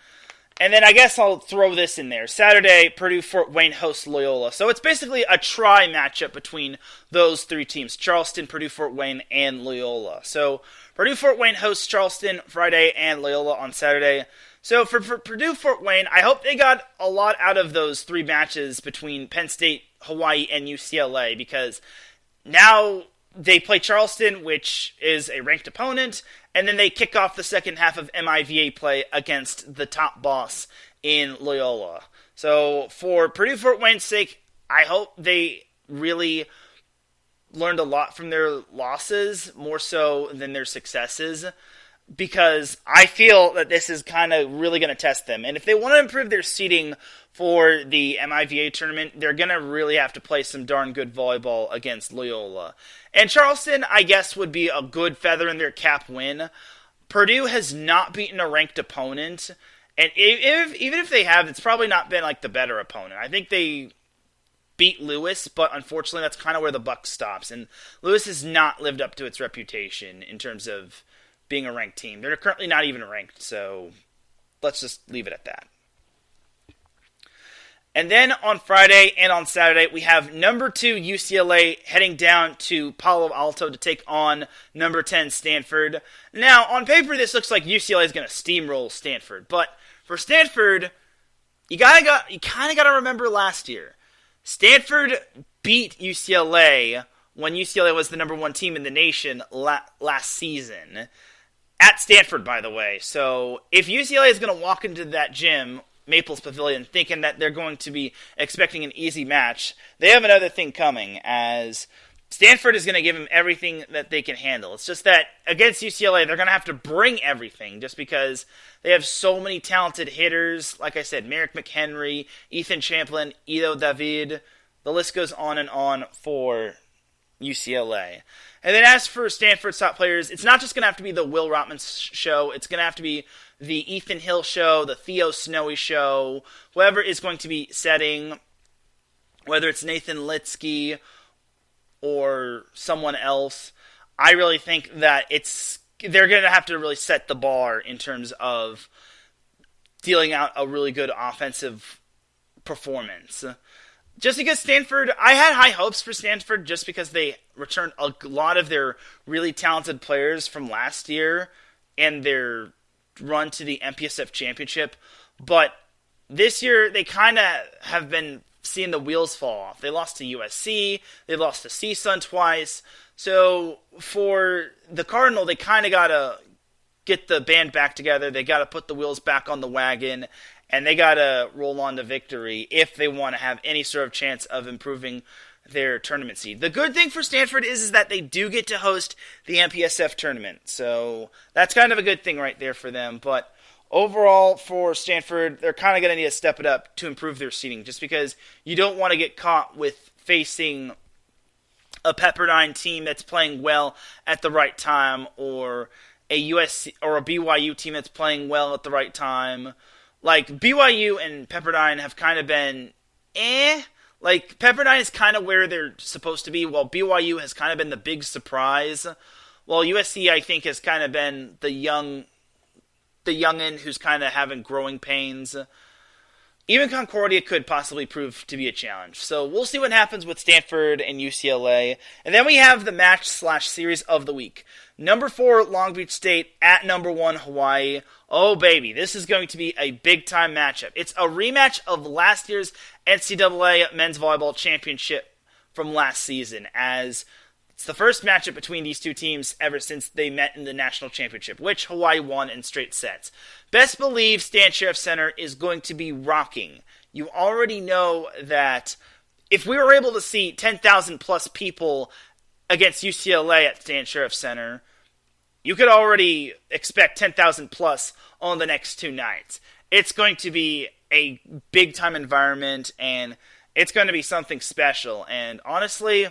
And then I guess I'll throw this in there. Saturday, Purdue-Fort Wayne hosts Loyola. So it's basically a try matchup between those three teams, Charleston, Purdue-Fort Wayne, and Loyola. So Purdue-Fort Wayne hosts Charleston Friday and Loyola on Saturday. So for Purdue-Fort Wayne, I hope they got a lot out of those three matches between Penn State, Hawaii, and UCLA, because now they play Charleston, which is a ranked opponent, and then they kick off the second half of MIVA play against the top boss in Loyola. So for Purdue-Fort Wayne's sake, I hope they really learned a lot from their losses, more so than their successes, because I feel that this is kind of really going to test them. And if they want to improve their seeding for the MIVA tournament, they're going to really have to play some darn good volleyball against Loyola. And Charleston, I guess, would be a good feather in their cap win. Purdue has not beaten a ranked opponent, and even if they have, it's probably not been like the better opponent. I think they beat Lewis, but unfortunately that's kind of where the buck stops. And Lewis has not lived up to its reputation in terms of being a ranked team. They're currently not even ranked, so let's just leave it at that. And then on Friday and on Saturday, we have number 2 UCLA heading down to Palo Alto to take on number 10 Stanford. Now, on paper, this looks like UCLA is going to steamroll Stanford, but for Stanford, you kind of got to remember last year. Stanford beat UCLA when UCLA was the number 1 team in the nation last season. At Stanford, by the way. So if UCLA is going to walk into that gym, Maples Pavilion, thinking that they're going to be expecting an easy match, they have another thing coming, as Stanford is going to give them everything that they can handle. It's just that against UCLA, they're going to have to bring everything, just because they have so many talented hitters. Like I said, Merrick McHenry, Ethan Champlin, Ido David. The list goes on and on for UCLA. And then as for Stanford's top players, it's not just going to have to be the Will Rotman show. It's going to have to be the Ethan Hill show, the Theo Snowy show, whoever is going to be setting, whether it's Nathan Litsky or someone else. I really think that they're going to have to really set the bar in terms of dealing out a really good offensive performance. Just because Stanford, I had high hopes for Stanford just because they returned a lot of their really talented players from last year and their run to the MPSF championship. But this year, they kind of have been seeing the wheels fall off. They lost to USC, they lost to CSUN twice. So for the Cardinal, they kind of got to get the band back together. They got to put the wheels back on the wagon, and they got to roll on to victory if they want to have any sort of chance of improving their tournament seed. The good thing for Stanford is that they do get to host the MPSF tournament, so that's kind of a good thing right there for them. But overall, for Stanford, they're kind of going to need to step it up to improve their seeding, just because you don't want to get caught with facing a Pepperdine team that's playing well at the right time, or a USC or a BYU team that's playing well at the right time. Like, BYU and Pepperdine have kind of been Like, Pepperdine is kind of where they're supposed to be, while BYU has kind of been the big surprise. While USC, I think, has kind of been the youngin' who's kind of having growing pains. Even Concordia could possibly prove to be a challenge. So we'll see what happens with Stanford and UCLA. And then we have the match/series of the week. Number 4, Long Beach State at number 1, Hawaii. Oh, baby, this is going to be a big-time matchup. It's a rematch of last year's NCAA Men's Volleyball Championship from last season, as it's the first matchup between these two teams ever since they met in the national championship, which Hawaii won in straight sets. Best believe Stan Sheriff Center is going to be rocking. You already know that if we were able to see 10,000 plus people against UCLA at Stan Sheriff Center, you could already expect 10,000 plus on the next 2 nights. It's going to be a big-time environment, and it's going to be something special. And honestly,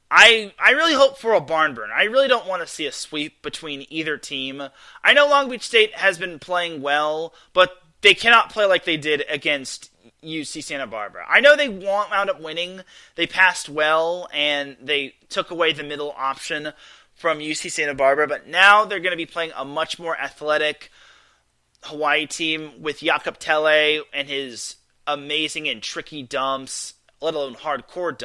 I really hope for a barn burn. I really don't want to see a sweep between either team. I know Long Beach State has been playing well, but they cannot play like they did against UC Santa Barbara. I know they wound up winning. They passed well, and they took away the middle option from UC Santa Barbara, but now they're going to be playing a much more athletic Hawaii team with Jakob Tele and his amazing and tricky dumps, let alone hardcore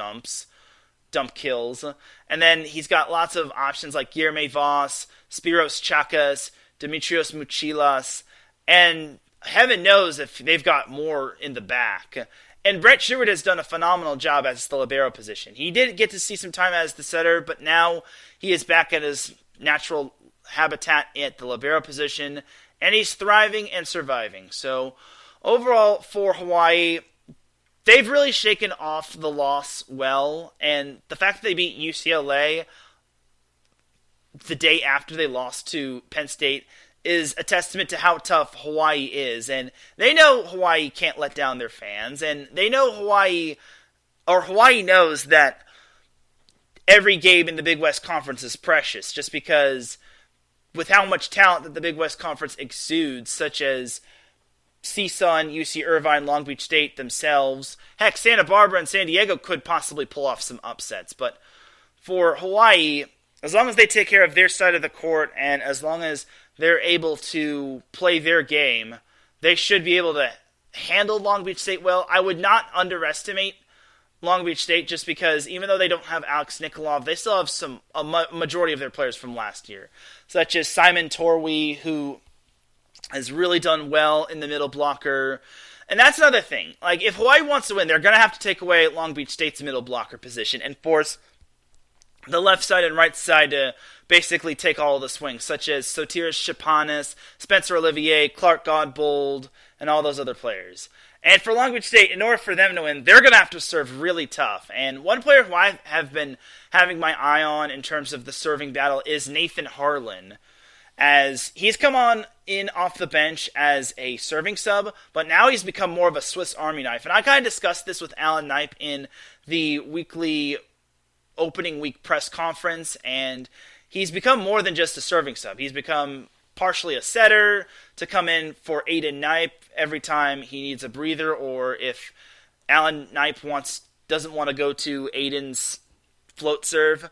dump kills. And then he's got lots of options like Guilherme Voss, Spiros Chakas, Dimitrios Muchilas, and heaven knows if they've got more in the back. And Brett Stewart has done a phenomenal job as the libero position. He did get to see some time as the setter, but now he is back at his natural habitat at the libero position, and he's thriving and surviving. So overall for Hawaii, they've really shaken off the loss well, and the fact that they beat UCLA the day after they lost to Penn State is a testament to how tough Hawaii is. And they know Hawaii can't let down their fans, and they know Hawaii knows that every game in the Big West Conference is precious, just because with how much talent that the Big West Conference exudes, such as CSUN, UC Irvine, Long Beach State themselves. Heck, Santa Barbara and San Diego could possibly pull off some upsets. But for Hawaii, as long as they take care of their side of the court, and as long as they're able to play their game, they should be able to handle Long Beach State well. I would not underestimate Long Beach State, just because even though they don't have Alex Nikolov, they still have a majority of their players from last year, such as Simon Torwey, who has really done well in the middle blocker. And that's another thing. Like, if Hawaii wants to win, they're going to have to take away Long Beach State's middle blocker position and force the left side and right side to basically take all of the swings, such as Sotiris Chapanis, Spencer Olivier, Clark Godbold, and all those other players. And for Long Beach State, in order for them to win, they're going to have to serve really tough. And one player who I have been having my eye on in terms of the serving battle is Nathan Harlan, as he's come on in off the bench as a serving sub, but now he's become more of a Swiss Army knife. And I kind of discussed this with Alan Knipe in the weekly opening week press conference, and he's become more than just a serving sub. He's become partially a setter to come in for Aiden Knipe every time he needs a breather, or if Alan Knipe doesn't want to go to Aiden's float serve.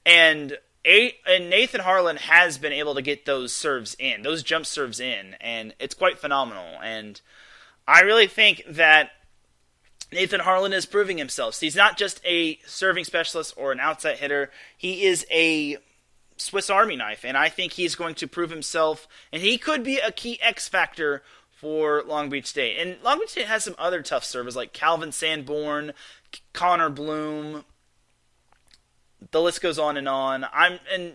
And Nathan Harlan has been able to get those serves in, those jump serves in, and it's quite phenomenal. And I really think that Nathan Harlan is proving himself. So he's not just a serving specialist or an outside hitter. He is a Swiss Army knife, and I think he's going to prove himself, and he could be a key X factor for Long Beach State. And Long Beach State has some other tough servers like Calvin Sanborn, Connor Bloom. The list goes on and on. And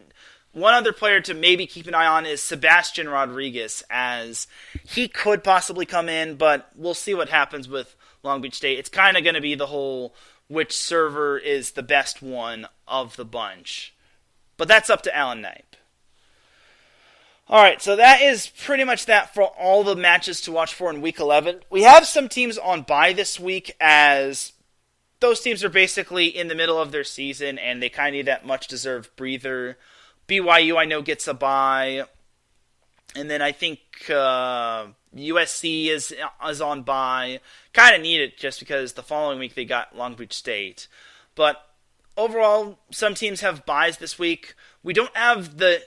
one other player to maybe keep an eye on is Teran Rodriguez, as he could possibly come in, but we'll see what happens with Long Beach State. It's kind of going to be the whole which server is the best one of the bunch. But that's up to Alan Knipe. Alright, so that is pretty much that for all the matches to watch for in Week 11. We have some teams on bye this week, as those teams are basically in the middle of their season, and they kind of need that much-deserved breather. BYU, I know, gets a bye. And then I think USC is on bye. Kind of need it just because the following week they got Long Beach State. But overall, some teams have byes this week. We don't have the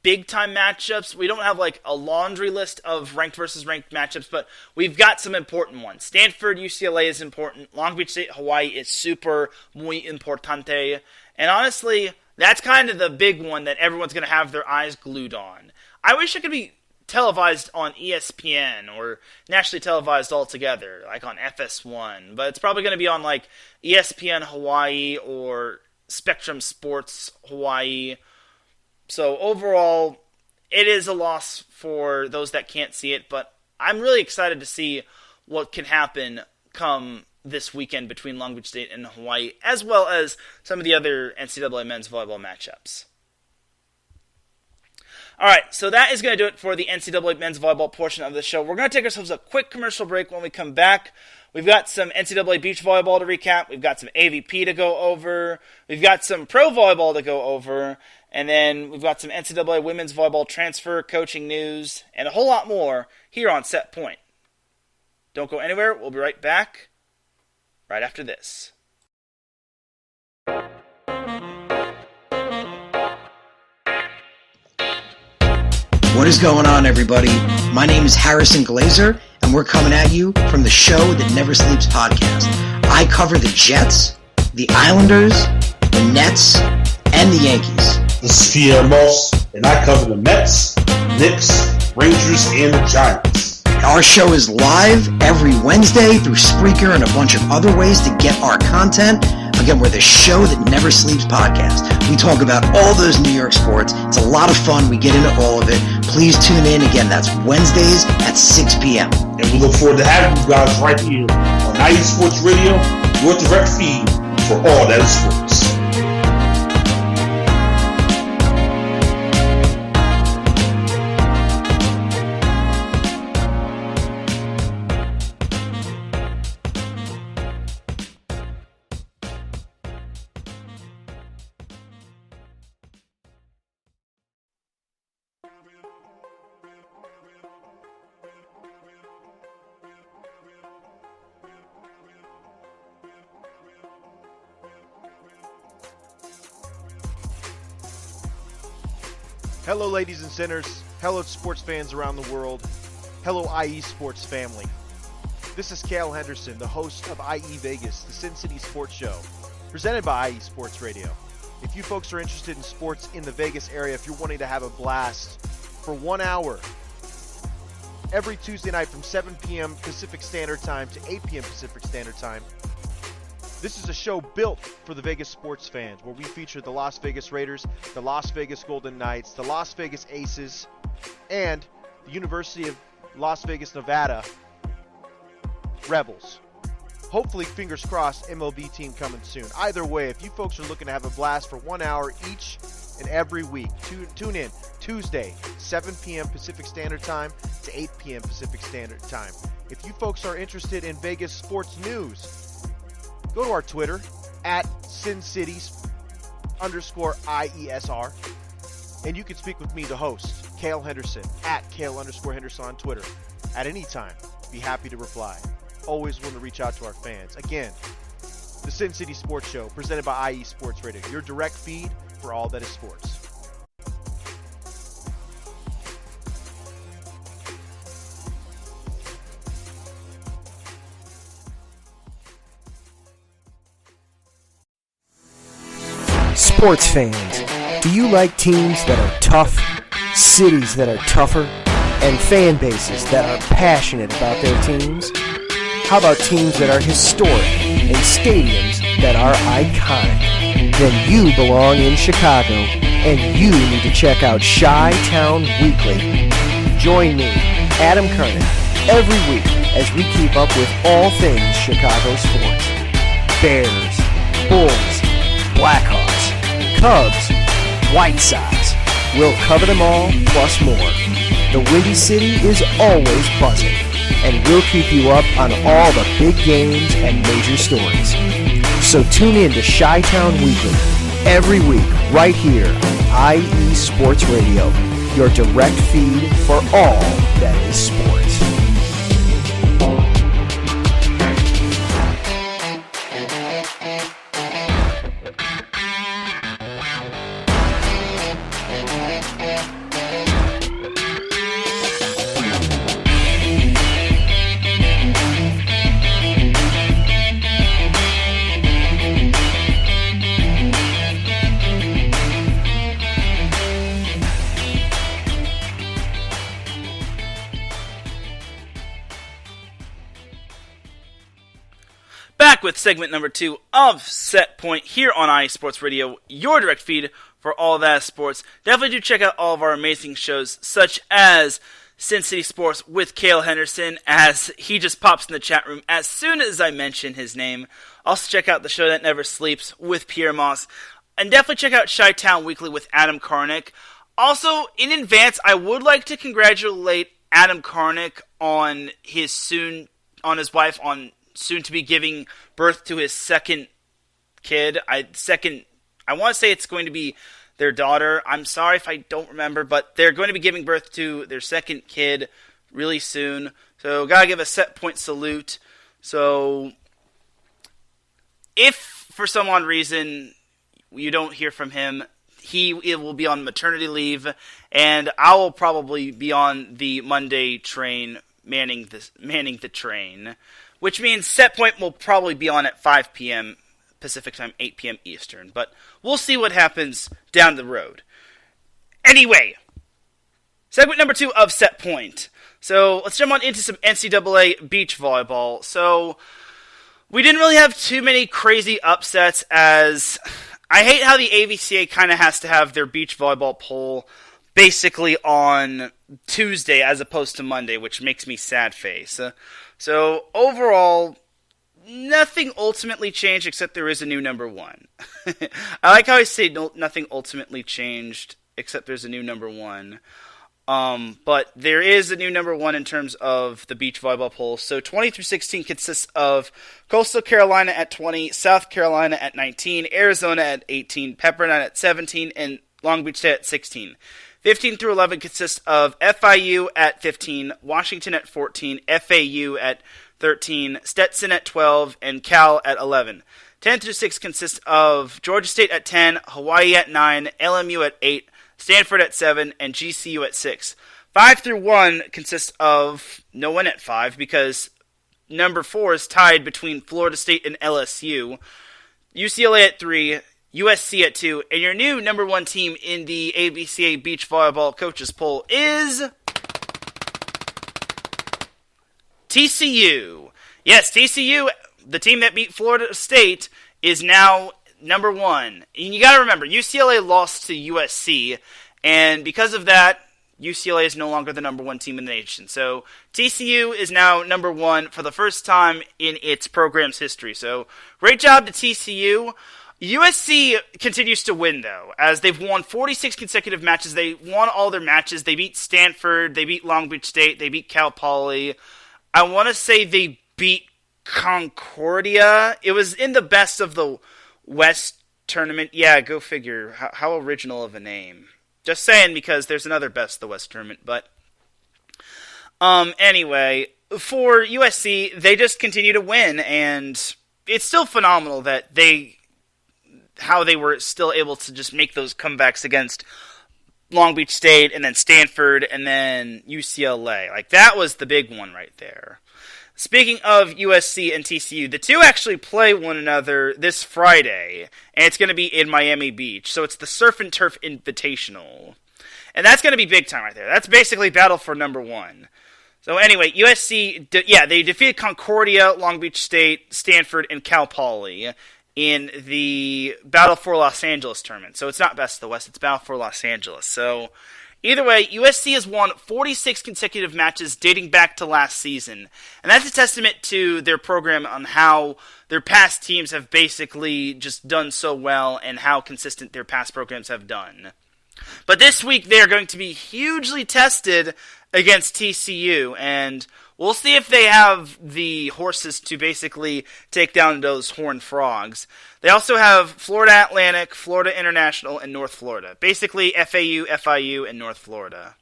big-time matchups. We don't have like a laundry list of ranked versus ranked matchups, but we've got some important ones. Stanford, UCLA is important. Long Beach State, Hawaii is super muy importante. And honestly, that's kind of the big one that everyone's going to have their eyes glued on. I wish it could be televised on ESPN or nationally televised altogether, like on FS1, but it's probably going to be on like ESPN Hawaii or Spectrum Sports Hawaii. So overall, it is a loss for those that can't see it, but I'm really excited to see what can happen come this weekend between Long Beach State and Hawaii, as well as some of the other NCAA men's volleyball matchups. Alright, so that is going to do it for the NCAA men's volleyball portion of the show. We're going to take ourselves a quick commercial break. When we come back, we've got some NCAA beach volleyball to recap. We've got some AVP to go over. We've got some pro volleyball to go over. And then we've got some NCAA women's volleyball transfer, coaching news, and a whole lot more here on Set Point. Don't go anywhere. We'll be right back right after this. What is going on, everybody? My name is Harrison Glazer, and we're coming at you from the Show That Never Sleeps podcast. I cover the Jets, the Islanders, the Nets, and the Yankees. This is Pierre Moss, and I cover the Mets, Knicks, Rangers, and the Giants. Our show is live every Wednesday through Spreaker and a bunch of other ways to get our content. Again, we're the Show That Never Sleeps podcast. We talk about all those New York sports. It's a lot of fun. We get into all of it. Please tune in. Again, that's Wednesdays at 6 p.m. And we look forward to having you guys right here on 90 Sports Radio, your direct feed for all that is sports. Hello, ladies and sinners. Hello, sports fans around the world. Hello, IE Sports family. This is Cale Henderson, the host of IE Vegas, the Sin City Sports Show, presented by IE Sports Radio. If you folks are interested in sports in the Vegas area, if you're wanting to have a blast for 1 hour, every Tuesday night from 7 p.m. Pacific Standard Time to 8 p.m. Pacific Standard Time, this is a show built for the Vegas sports fans, where we feature the Las Vegas Raiders, the Las Vegas Golden Knights, the Las Vegas Aces, and the University of Las Vegas, Nevada Rebels. Hopefully, fingers crossed, MLB team coming soon. Either way, if you folks are looking to have a blast for 1 hour each and every week, tune in Tuesday, 7 p.m. Pacific Standard Time to 8 p.m. Pacific Standard Time. If you folks are interested in Vegas sports news, go to our Twitter, at SinCities_IESR, and you can speak with me, the host, Cale Henderson, at Cale_Henderson on Twitter. At any time, be happy to reply. Always want to reach out to our fans. Again, the Sin City Sports Show, presented by IE Sports Radio, your direct feed for all that is sports. Sports fans, do you like teams that are tough, cities that are tougher, and fan bases that are passionate about their teams? How about teams that are historic and stadiums that are iconic? Then you belong in Chicago, and you need to check out Chi-Town Weekly. Join me, Adam Kernan, every week as we keep up with all things Chicago sports. Bears, Bulls, Blackhawks, Cubs, White Sox. We'll cover them all, plus more. The Windy City is always buzzing, and we'll keep you up on all the big games and major stories. So tune in to Chi-Town Weekly every week right here on IE Sports Radio, your direct feed for all that is sports. Back with segment number 2 of Set Point here on IE Sports Radio, your direct feed for all that sports. Definitely do check out all of our amazing shows, such as Sin City Sports with Cale Henderson, as he just pops in the chat room as soon as I mention his name. Also check out The Show That Never Sleeps with Pierre Moss. And definitely check out Chi-Town Weekly with Adam Karnick. Also, in advance, I would like to congratulate Adam Karnick on his wife on soon to be giving birth to his second kid. I want to say it's going to be their daughter. I'm sorry if I don't remember, but they're going to be giving birth to their second kid really soon. So gotta give a Set Point salute. So if for some odd reason you don't hear from him, he will be on maternity leave, and I will probably be on the Monday train manning the train. Which means Set Point will probably be on at 5 p.m. Pacific Time, 8 p.m. Eastern. But we'll see what happens down the road. Anyway, segment number 2 of Set Point. So let's jump on into some NCAA Beach Volleyball. So we didn't really have too many crazy upsets, as I hate how the AVCA kind of has to have their beach volleyball poll basically on Tuesday as opposed to Monday, which makes me sad face. So, overall, nothing ultimately changed except there is a new number 1. I like how I say nothing ultimately changed except there's a new number 1. But there is a new number 1 in terms of the beach volleyball poll. So, 20 through 16 consists of Coastal Carolina at 20, South Carolina at 19, Arizona at 18, Pepperdine at 17, and Long Beach State at 16. 15 through 11 consists of FIU at 15, Washington at 14, FAU at 13, Stetson at 12, and Cal at 11. 10 through 6 consists of Georgia State at 10, Hawaii at 9, LMU at 8, Stanford at 7, and GCU at 6. 5 through 1 consists of no one at 5 because number 4 is tied between Florida State and LSU, UCLA at 3, USC at 2, and your new number 1 team in the AVCA Beach Volleyball Coaches Poll is TCU. Yes, TCU, the team that beat Florida State, is now number 1. And you gotta remember, UCLA lost to USC, and because of that, UCLA is no longer the number 1 team in the nation. So TCU is now number 1 for the first time in its program's history. So great job to TCU. USC continues to win, though, as they've won 46 consecutive matches. They won all their matches. They beat Stanford, they beat Long Beach State, they beat Cal Poly. I want to say they beat Concordia. It was in the Best of the West tournament. Yeah, go figure. How original of a name. Just saying, because there's another Best of the West tournament. But anyway, for USC, they just continue to win, and it's still phenomenal that how they were still able to just make those comebacks against Long Beach State and then Stanford and then UCLA. Like, that was the big one right there. Speaking of USC and TCU, the two actually play one another this Friday, and it's going to be in Miami Beach. So it's the Surf and Turf Invitational. And that's going to be big time right there. That's basically battle for number 1. So anyway, USC, they defeated Concordia, Long Beach State, Stanford, and Cal Poly in the Battle for Los Angeles tournament. So it's not Best of the West, it's Battle for Los Angeles. So either way, USC has won 46 consecutive matches dating back to last season. And that's a testament to their program on how their past teams have basically just done so well and how consistent their past programs have done. But this week, they are going to be hugely tested against TCU, and we'll see if they have the horses to basically take down those Horned Frogs. They also have Florida Atlantic, Florida International, and North Florida. Basically, FAU, FIU, and North Florida.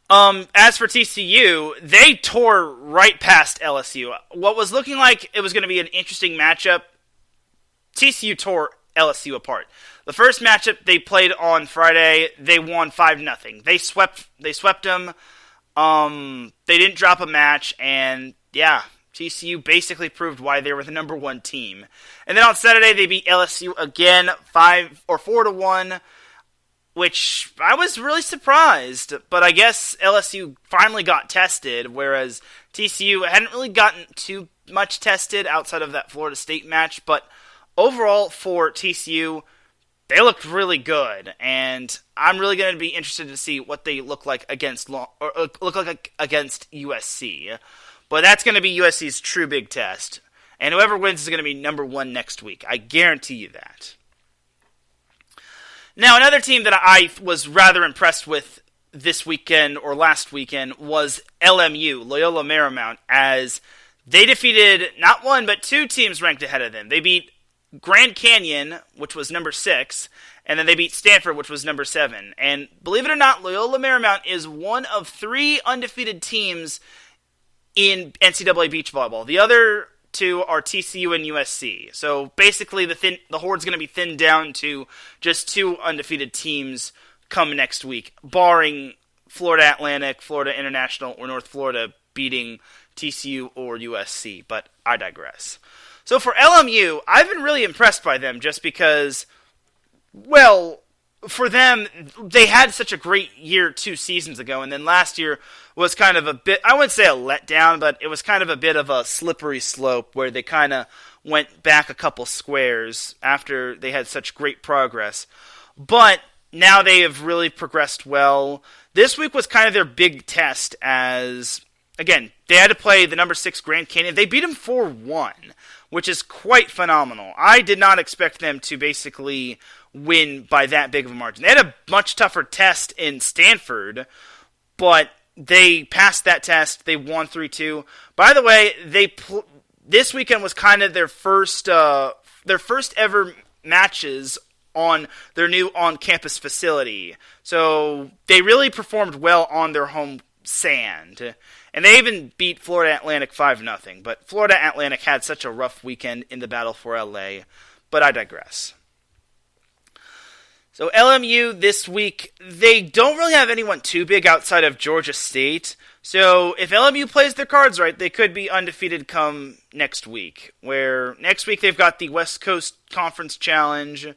As for TCU, they tore right past LSU. What was looking like it was going to be an interesting matchup, TCU tore LSU apart. The first matchup they played on Friday, they won 5-0. They swept them. They didn't drop a match, and yeah, TCU basically proved why they were the number one team. And then on Saturday, they beat LSU again, 4-1, which I was really surprised. But I guess LSU finally got tested, whereas TCU hadn't really gotten too much tested outside of that Florida State match. But overall, for TCU, they looked really good, and I'm really going to be interested to see what they look like against USC. But that's going to be USC's true big test, and whoever wins is going to be number one next week. I guarantee you that. Now, another team that I was rather impressed with this weekend or last weekend was LMU, Loyola Marymount, as they defeated not one but two teams ranked ahead of them. They beat Grand Canyon, which was number 6, and then they beat Stanford, which was number 7. And believe it or not, Loyola Marymount is one of 3 undefeated teams in NCAA Beach Volleyball. The other 2 are TCU and USC. So basically, the Horde's going to be thinned down to just 2 undefeated teams come next week, barring Florida Atlantic, Florida International, or North Florida beating TCU or USC. But I digress. So for LMU, I've been really impressed by them just because, well, for them, they had such a great year 2 seasons ago, and then last year was kind of a bit, I wouldn't say a letdown, but it was kind of a bit of a slippery slope where they kind of went back a couple squares after they had such great progress. But now they have really progressed well. This week was kind of their big test as, again, they had to play the number 6 Grand Canyon. They beat them 4-1. Which is quite phenomenal. I did not expect them to basically win by that big of a margin. They had a much tougher test in Stanford, but they passed that test. They won 3-2. By the way, this weekend was kind of their first ever matches on their new on-campus facility. So they really performed well on their home sand. And they even beat Florida Atlantic 5-0. But Florida Atlantic had such a rough weekend in the battle for LA. But I digress. So LMU this week, they don't really have anyone too big outside of Georgia State. So if LMU plays their cards right, they could be undefeated come next week. Where next week they've got the West Coast Conference Challenge.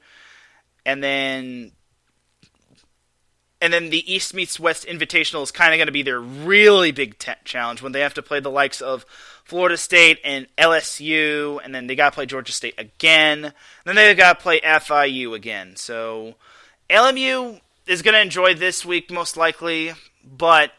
And then the East meets West Invitational is kind of going to be their really big challenge when they have to play the likes of Florida State and LSU, and then they got to play Georgia State again, and then they got to play FIU again. So LMU is going to enjoy this week most likely, but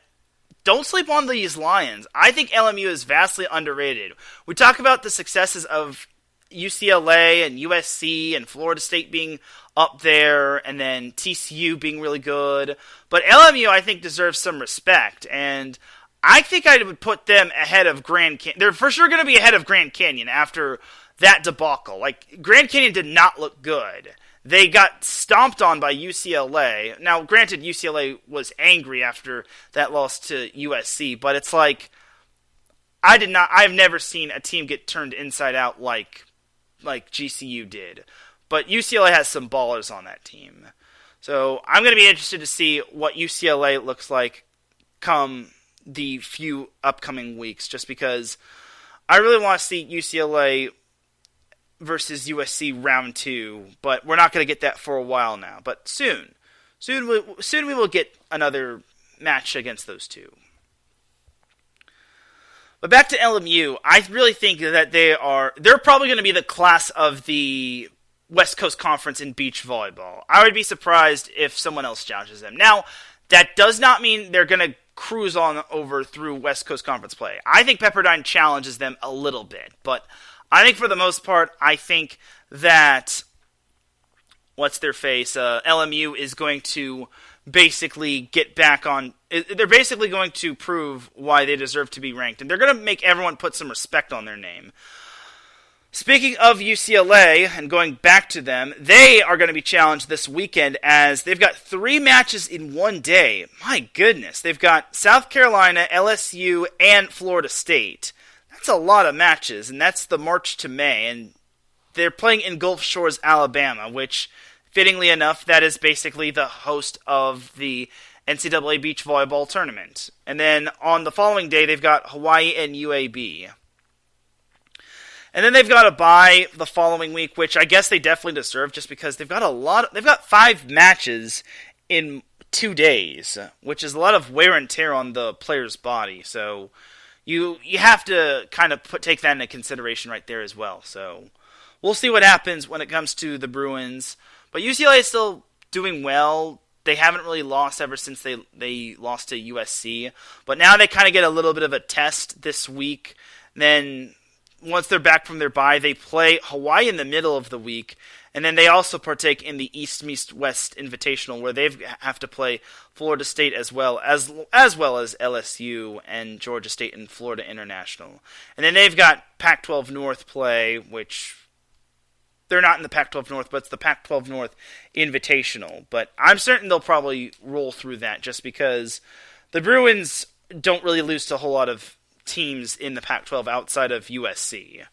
don't sleep on these Lions. I think LMU is vastly underrated. We talk about the successes of UCLA and USC and Florida State being up there, and then TCU being really good. But LMU, I think, deserves some respect, and I think I would put them ahead of Grand Canyon. They're for sure going to be ahead of Grand Canyon after that debacle. Like, Grand Canyon did not look good. They got stomped on by UCLA. Now, granted, UCLA was angry after that loss to USC, but it's like, I've never seen a team get turned inside out like GCU did. But UCLA has some ballers on that team. So I'm going to be interested to see what UCLA looks like come the few upcoming weeks, just because I really want to see UCLA versus USC round 2, but we're not going to get that for a while now. But soon we will get another match against those two. But back to LMU, I really think that they're probably going to be the class of the West Coast Conference in beach volleyball. I would be surprised if someone else challenges them. Now, that does not mean they're going to cruise on over through West Coast Conference play. I think Pepperdine challenges them a little bit, but I think for the most part, I think that LMU is going to basically get back on. They're basically going to prove why they deserve to be ranked, and they're going to make everyone put some respect on their name. Speaking of UCLA, and going back to them, they are going to be challenged this weekend as they've got 3 matches in one day. My goodness. They've got South Carolina, LSU, and Florida State. That's a lot of matches, and that's the March to May. And they're playing in Gulf Shores, Alabama, which, fittingly enough, that is basically the host of the NCAA Beach Volleyball tournament. And then on the following day, they've got Hawaii and UAB. And then they've got a bye the following week, which I guess they definitely deserve just because they've got 5 matches in 2 days, which is a lot of wear and tear on the player's body. So you have to kind of take that into consideration right there as well. So we'll see what happens when it comes to the Bruins. But UCLA is still doing well. They haven't really lost ever since they lost to USC. But now they kind of get a little bit of a test this week. Then once they're back from their bye, they play Hawaii in the middle of the week, and then they also partake in the East Meets West Invitational, where they have to play Florida State as well as LSU and Georgia State and Florida International. And then they've got Pac-12 North play, which they're not in the Pac-12 North, but it's the Pac-12 North Invitational. But I'm certain they'll probably roll through that just because the Bruins don't really lose to a whole lot of teams in the Pac-12 outside of USC.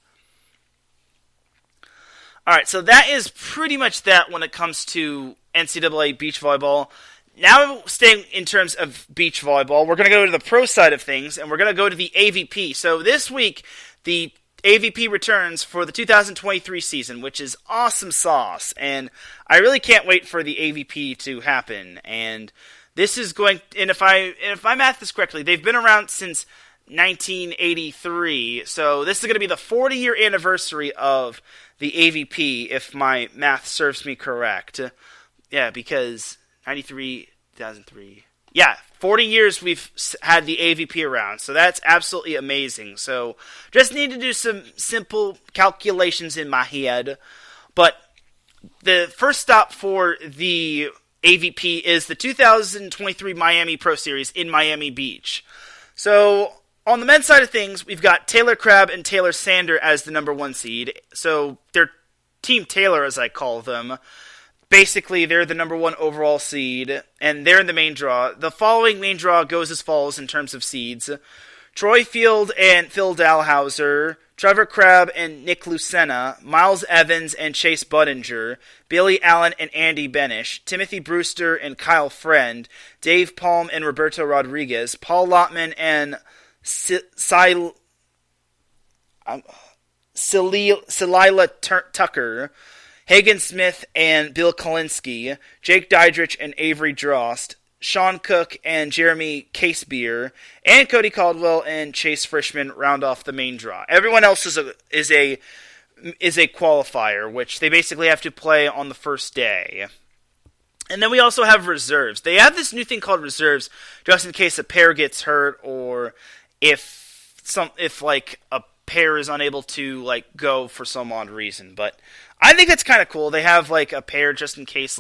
Alright, so that is pretty much that when it comes to NCAA beach volleyball. Now, staying in terms of beach volleyball, we're going to go to the pro side of things, and we're going to go to the AVP. So this week, the AVP returns for the 2023 season, which is awesome sauce, and I really can't wait for the AVP to happen. And this is going, and if I math this correctly, they've been around since 1983, so this is going to be the 40-year anniversary of the AVP, if my math serves me correct. Yeah, because 93, 2003. Yeah, 40 years we've had the AVP around, so that's absolutely amazing. So just need to do some simple calculations in my head. But the first stop for the AVP is the 2023 Miami Pro Series in Miami Beach. So on the men's side of things, we've got Taylor Crabb and Taylor Sander as the number 1 seed. So they're Team Taylor, as I call them. Basically, they're the number 1 overall seed, and they're in the main draw. The following main draw goes as follows in terms of seeds. Troy Field and Phil Dalhouser, Trevor Crabb and Nick Lucena, Miles Evans and Chase Budinger, Billy Allen and Andy Benish, Timothy Brewster and Kyle Friend, Dave Palm and Roberto Rodriguez, Paul Lotman and Celila Tucker, Hagen Smith and Bill Kalinsky, Jake Dydrich and Avery Drost, Sean Cook and Jeremy Casebeer, and Cody Caldwell and Chase Frischman round off the main draw. Everyone else is a qualifier, which they basically have to play on the first day. And then we also have reserves. They have this new thing called reserves, just in case a pair gets hurt or if a pair is unable to go for some odd reason. But I think that's kind of cool. They have a pair just in case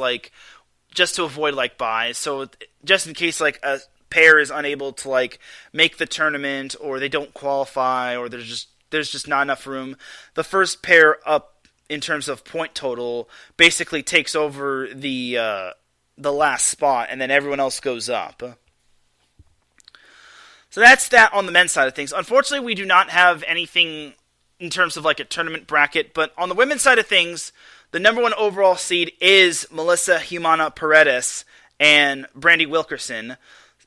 just to avoid buys. So just in case a pair is unable to make the tournament or they don't qualify or there's just not enough room, the first pair up in terms of point total basically takes over the last spot and then everyone else goes up. So that's that on the men's side of things. Unfortunately, we do not have anything in terms of a tournament bracket, but on the women's side of things, the number 1 overall seed is Melissa Humana Paredes and Brandy Wilkerson.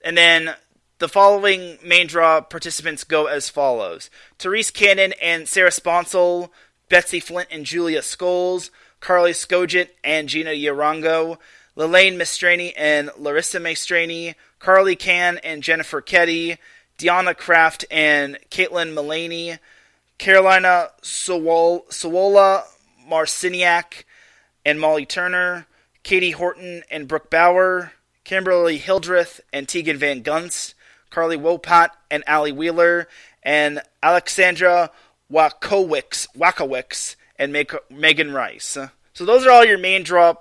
And then the following main draw participants go as follows. Therese Cannon and Sarah Sponsel, Betsy Flint and Julia Scholes, Carly Skogit and Gina Yarango, Lelaine Mastrani and Larissa Mastrani, Carly Can and Jennifer Ketty, Deanna Kraft and Caitlin Mullaney, Carolina Sawola Marciniak and Molly Turner, Katie Horton and Brooke Bauer, Kimberly Hildreth and Tegan Van Gunst, Carly Wopat and Allie Wheeler, and Alexandra Wakowicz and Megan Rice. So those are all your main draw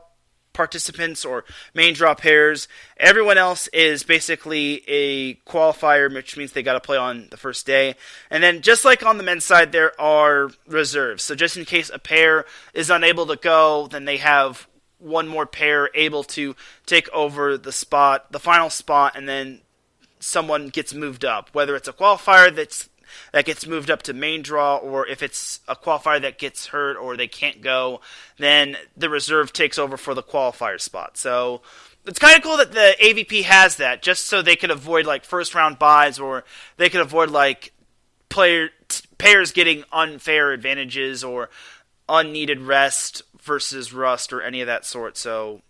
participants or main draw pairs. Everyone else is basically a qualifier, which means they got to play on the first day. And then just like on the men's side, there are reserves. So just in case a pair is unable to go, then they have one more pair able to take over the final spot, and then someone gets moved up. Whether it's a qualifier that gets moved up to main draw, or if it's a qualifier that gets hurt or they can't go, then the reserve takes over for the qualifier spot. So it's kind of cool that the AVP has that, just so they could avoid like first round buys, or they could avoid like pairs getting unfair advantages or unneeded rest versus rust or any of that sort. So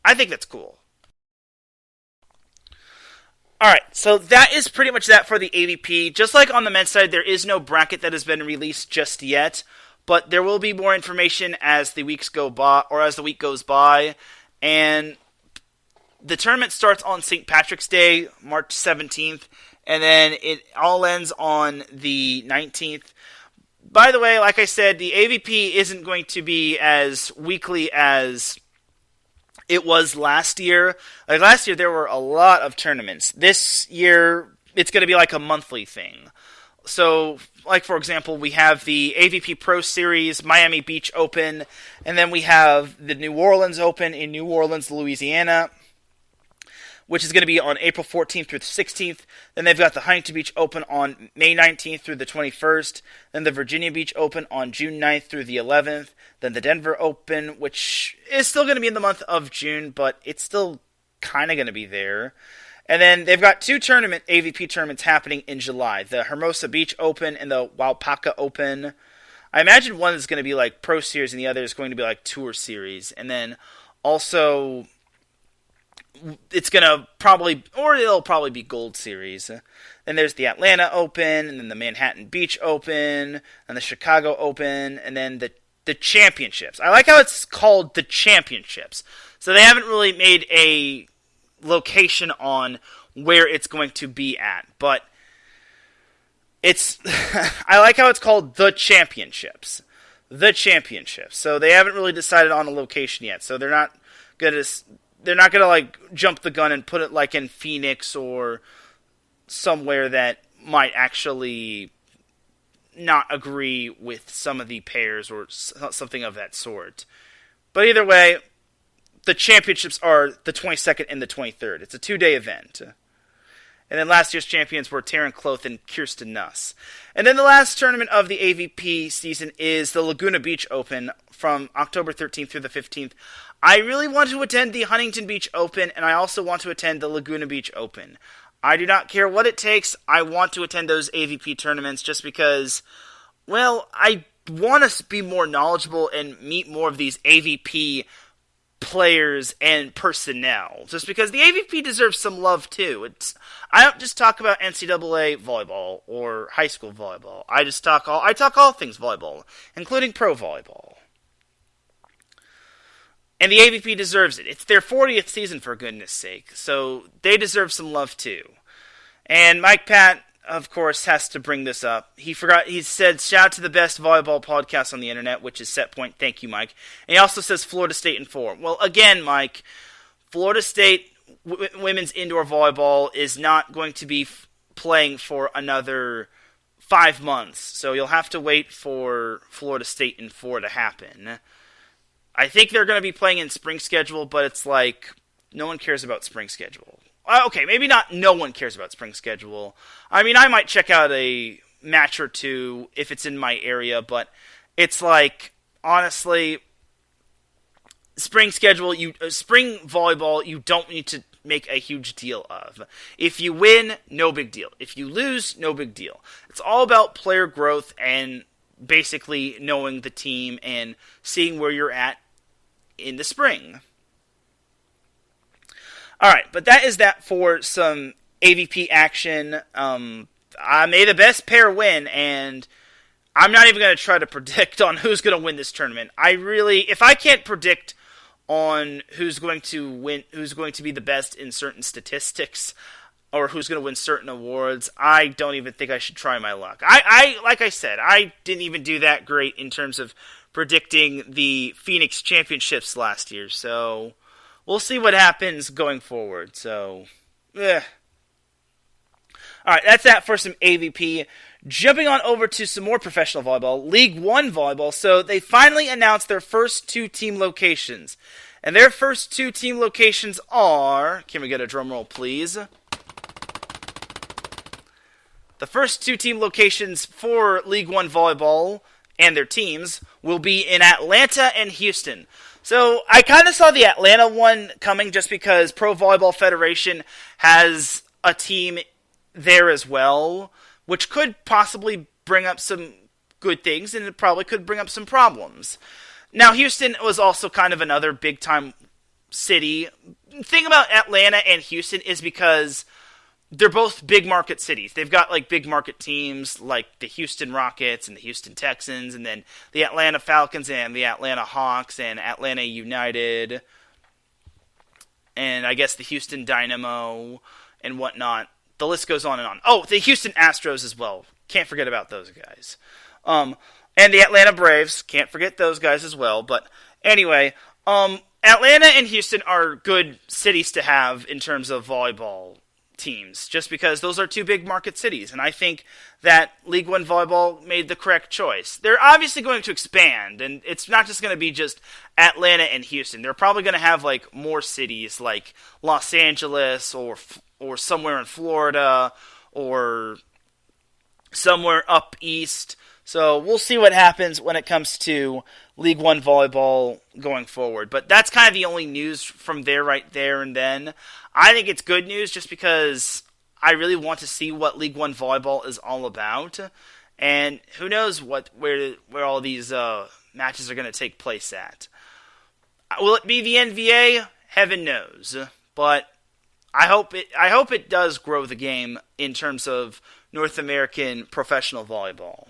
I think that's cool. Alright, so that is pretty much that for the AVP. Just like on the men's side, there is no bracket that has been released just yet, but there will be more information as the weeks go by, or as the week goes by. And the tournament starts on St. Patrick's Day, March 17th, and then it all ends on the 19th. By the way, like I said, the AVP isn't going to be as weekly as it was last year. Like last year, there were a lot of tournaments. This year, it's going to be like a monthly thing. So, like for example, we have the AVP Pro Series, Miami Beach Open, and then we have the New Orleans Open in New Orleans, Louisiana, which is going to be on April 14th through the 16th. Then they've got the Huntington Beach Open on May 19th through the 21st. Then the Virginia Beach Open on June 9th through the 11th. Then the Denver Open, which is still going to be in the month of June, but it's still kind of going to be there. And then they've got two AVP tournaments happening in July. The Hermosa Beach Open and the Waupaca Open. I imagine one is going to be like Pro Series and the other is going to be like Tour Series. And then also it's going to it'll probably be Gold Series. Then there's the Atlanta Open, and then the Manhattan Beach Open, and the Chicago Open, and then the championships. I like how it's called the championships. So they haven't really made a location on where it's going to be at, but it's I like how it's called the championships. The championships. So they haven't really decided on a location yet. So they're not gonna like jump the gun and put it like in Phoenix or somewhere that might actually not agree with some of the pairs or something of that sort. But either way, the championships are the 22nd and the 23rd. It's a 2-day event. And then last year's champions were Taryn Cloth and Kirsten Nuss. And then the last tournament of the AVP season is the Laguna Beach Open from October 13th through the 15th. I really want to attend the Huntington Beach Open, and I also want to attend the Laguna Beach Open. I do not care what it takes. I want to attend those AVP tournaments just because, well, I want to be more knowledgeable and meet more of these AVP players and personnel. Just because the AVP deserves some love too. I don't just talk about NCAA volleyball or high school volleyball. I talk all things volleyball, including pro volleyball. And the AVP deserves it. It's their 40th season, for goodness sake. So they deserve some love too. And Mike Pat, of course, has to bring this up. He said, shout out to the best volleyball podcast on the internet, which is Set Point. Thank you, Mike. And he also says Florida State in 4. Well, again, Mike, Florida State women's indoor volleyball is not going to be playing for another 5 months. So you'll have to wait for Florida State in 4 to happen. I think they're going to be playing in spring schedule, but it's like no one cares about spring schedule. Okay, maybe not no one cares about spring schedule. I mean, I might check out a match or two if it's in my area, but it's like, honestly, spring volleyball, you don't need to make a huge deal of. If you win, no big deal. If you lose, no big deal. It's all about player growth and basically knowing the team and seeing where you're at in the spring. Alright, but that is that for some AVP action. May the best pair win, and I'm not even going to try to predict on who's going to win this tournament. If I can't predict on who's going to win, who's going to be the best in certain statistics, or who's going to win certain awards, I don't even think I should try my luck. Like I said, I didn't even do that great in terms of predicting the Phoenix Championships last year, so we'll see what happens going forward. So, Alright, that's that for some AVP. Jumping on over to some more professional volleyball, League One volleyball. So they finally announced their first 2 team locations. And their first 2 team locations are... Can we get a drum roll, please? The first 2 team locations for League One volleyball and their teams will be in Atlanta and Houston. So I kind of saw the Atlanta one coming just because Pro Volleyball Federation has a team there as well, which could possibly bring up some good things, and it probably could bring up some problems. Now, Houston was also kind of another big-time city. The thing about Atlanta and Houston is because they're both big-market cities. They've got, big market teams like the Houston Rockets and the Houston Texans, and then the Atlanta Falcons and the Atlanta Hawks and Atlanta United, and I guess the Houston Dynamo and whatnot. The list goes on and on. Oh, the Houston Astros as well. Can't forget about those guys. And the Atlanta Braves. Can't forget those guys as well. But anyway, Atlanta and Houston are good cities to have in terms of volleyball teams, just because those are 2 big market cities. And I think that League One volleyball made the correct choice. They're obviously going to expand, and it's not just going to be just Atlanta and Houston. They're probably going to have more cities like Los Angeles or somewhere in Florida, or somewhere up east. So we'll see what happens when it comes to League One volleyball going forward. But that's kind of the only news from there right there and then. I think it's good news just because I really want to see what League One volleyball is all about. And who knows where all these matches are going to take place at. Will it be the NBA? Heaven knows. But I hope it does grow the game in terms of North American professional volleyball.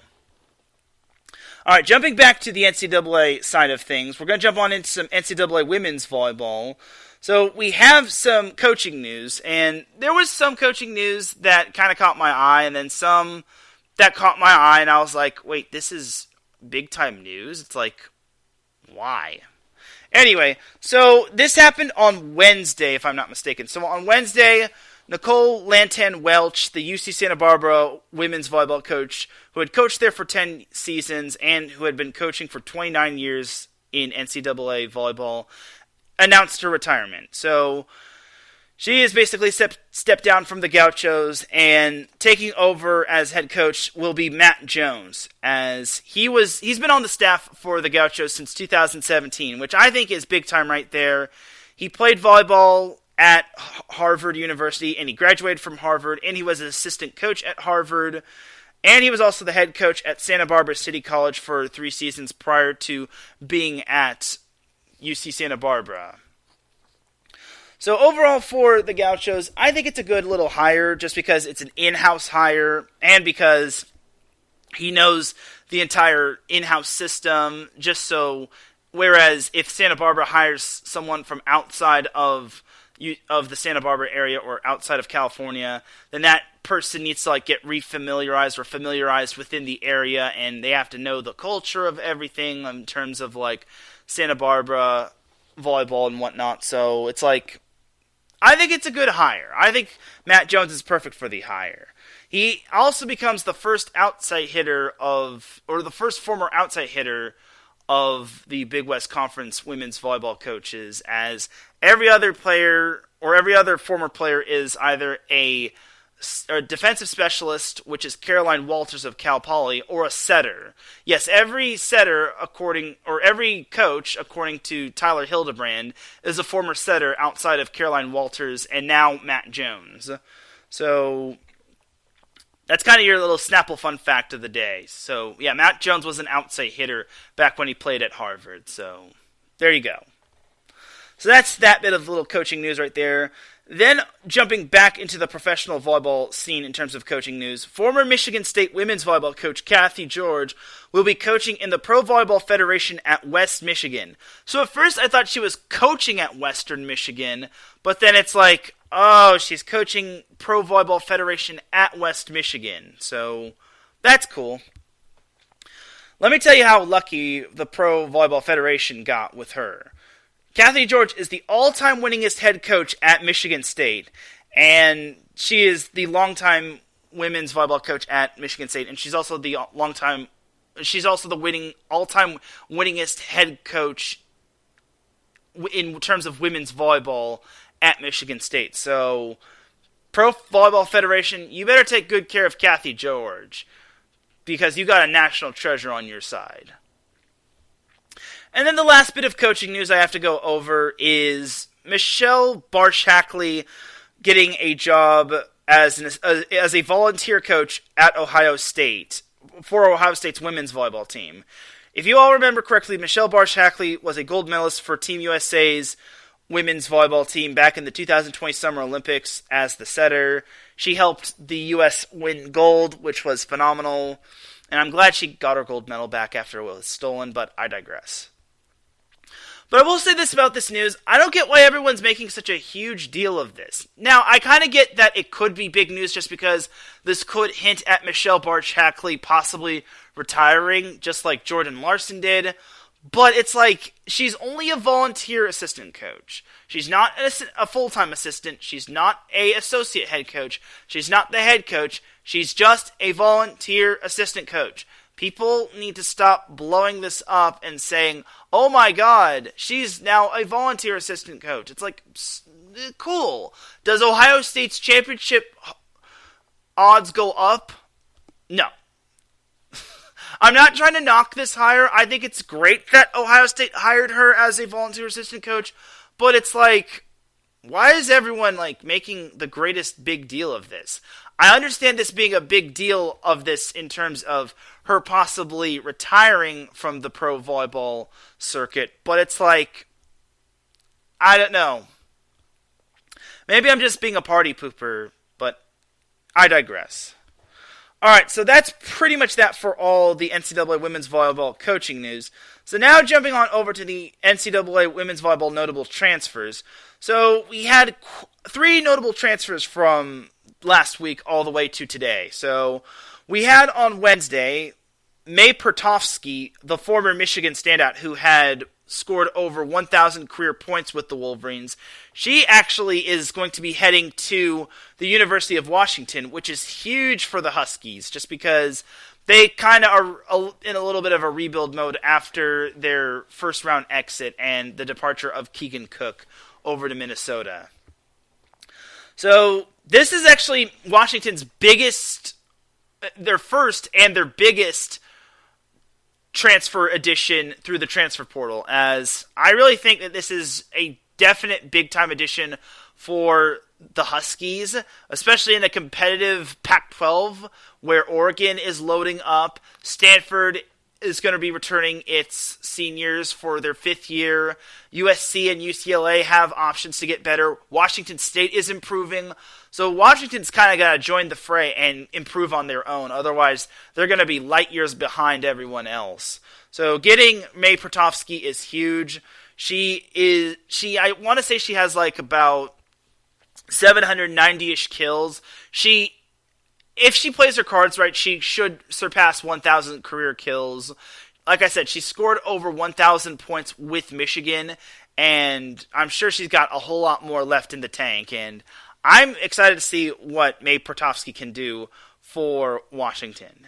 All right, jumping back to the NCAA side of things, we're going to jump on into some NCAA women's volleyball. So we have some coaching news, and there was some coaching news that kind of caught my eye, and then some that caught my eye, and I was like, wait, this is big-time news? It's why? Anyway, so this happened on Wednesday, if I'm not mistaken. So on Wednesday, Nicole Lantan-Welch, the UC Santa Barbara women's volleyball coach, who had coached there for 10 seasons and who had been coaching for 29 years in NCAA volleyball, announced her retirement. So she has basically stepped down from the Gauchos, and taking over as head coach will be Matt Jones, as he's been on the staff for the Gauchos since 2017, which I think is big time right there. He played volleyball at Harvard University, and he graduated from Harvard, and he was an assistant coach at Harvard, and he was also the head coach at Santa Barbara City College for 3 seasons prior to being at UC Santa Barbara. So overall for the Gauchos, I think it's a good little hire just because it's an in-house hire and because he knows the entire in-house system. Whereas if Santa Barbara hires someone from outside of the Santa Barbara area or outside of California, then that person needs to get refamiliarized or familiarized within the area, and they have to know the culture of everything in terms of Santa Barbara volleyball and whatnot. So it's I think it's a good hire. I think Matt Jones is perfect for the hire. He also becomes the first the first former outside hitter of the Big West Conference women's volleyball coaches, as every other player or every other former player is either a defensive specialist, which is Caroline Walters of Cal Poly, or a setter. Yes, every setter, every coach, according to Tyler Hildebrand, is a former setter outside of Caroline Walters and now Matt Jones. So that's kind of your little Snapple fun fact of the day. So yeah, Matt Jones was an outside hitter back when he played at Harvard. So there you go. So that's that bit of little coaching news right there. Then, jumping back into the professional volleyball scene in terms of coaching news, former Michigan State women's volleyball coach Kathy George will be coaching in the Pro Volleyball Federation at West Michigan. So at first I thought she was coaching at Western Michigan, but then it's like, oh, she's coaching Pro Volleyball Federation at West Michigan. So that's cool. Let me tell you how lucky the Pro Volleyball Federation got with her. Kathy George is the all-time winningest head coach at Michigan State, and she is the longtime women's volleyball coach at Michigan State, and she's also the all-time winningest head coach in terms of women's volleyball at Michigan State. So, Pro Volleyball Federation, you better take good care of Kathy George, because you got a national treasure on your side. And then the last bit of coaching news I have to go over is Michelle Barsh-Hackley getting a job as a volunteer coach at Ohio State for Ohio State's women's volleyball team. If you all remember correctly, Michelle Barsh-Hackley was a gold medalist for Team USA's women's volleyball team back in the 2020 Summer Olympics as the setter. She helped the U.S. win gold, which was phenomenal. And I'm glad she got her gold medal back after it was stolen, but I digress. But I will say this about this news. I don't get why everyone's making such a huge deal of this. Now, I kind of get that it could be big news just because this could hint at Michelle Barsh-Hackley possibly retiring, just like Jordan Larson did. But it's like, she's only a volunteer assistant coach. She's not a full-time assistant. She's not an associate head coach. She's not the head coach. She's just a volunteer assistant coach. People need to stop blowing this up and saying, oh my god, she's now a volunteer assistant coach. It's like, cool. Does Ohio State's championship odds go up? No. I'm not trying to knock this hire. I think it's great that Ohio State hired her as a volunteer assistant coach, but it's like, why is everyone like making the greatest big deal of this? I understand this being a big deal of this in terms of her possibly retiring from the pro volleyball circuit, but it's like, I don't know. Maybe I'm just being a party pooper, but I digress. Alright, so that's pretty much that for all the NCAA women's volleyball coaching news. So now jumping on over to the NCAA women's volleyball notable transfers. So we had 3 notable transfers from last week all the way to today. So we had on Wednesday May Pertovsky, the former Michigan standout who had scored over 1,000 career points with the Wolverines. She actually is going to be heading to the University of Washington, which is huge for the Huskies, just because they kind of are in a little bit of a rebuild mode after their first round exit and the departure of Keegan Cook over to Minnesota. So this is actually Washington's biggest, their first and their biggest transfer addition through the transfer portal, as I really think that this is a definite big-time addition for the Huskies, especially in a competitive Pac-12 where Oregon is loading up. Stanford is going to be returning its seniors for their 5th year. USC and UCLA have options to get better. Washington State is improving. So Washington's kind of got to join the fray and improve on their own. Otherwise, they're going to be light years behind everyone else. So getting May Pertovsky is huge. I want to say she has like about 790-ish kills. If she plays her cards right, she should surpass 1,000 career kills. Like I said, she scored over 1,000 points with Michigan, and I'm sure she's got a whole lot more left in the tank, and I'm excited to see what May Pertovsky can do for Washington.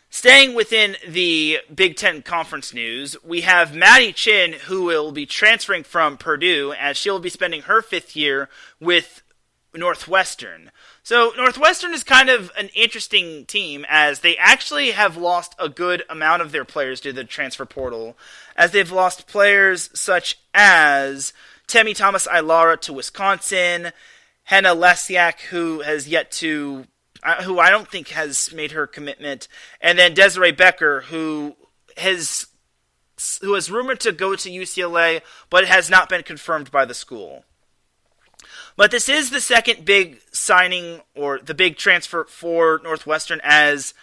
Staying within the Big Ten Conference news, we have Maddie Chin, who will be transferring from Purdue, as she'll be spending her 5th year with Northwestern. So Northwestern is kind of an interesting team, as they actually have lost a good amount of their players to the transfer portal, as they've lost players such as Temi Thomas-Ilara to Wisconsin, Henna Lesiak, who I don't think has made her commitment, and then Desiree Becker, who is rumored to go to UCLA, but has not been confirmed by the school. But this is the second big signing or the big transfer for Northwestern, as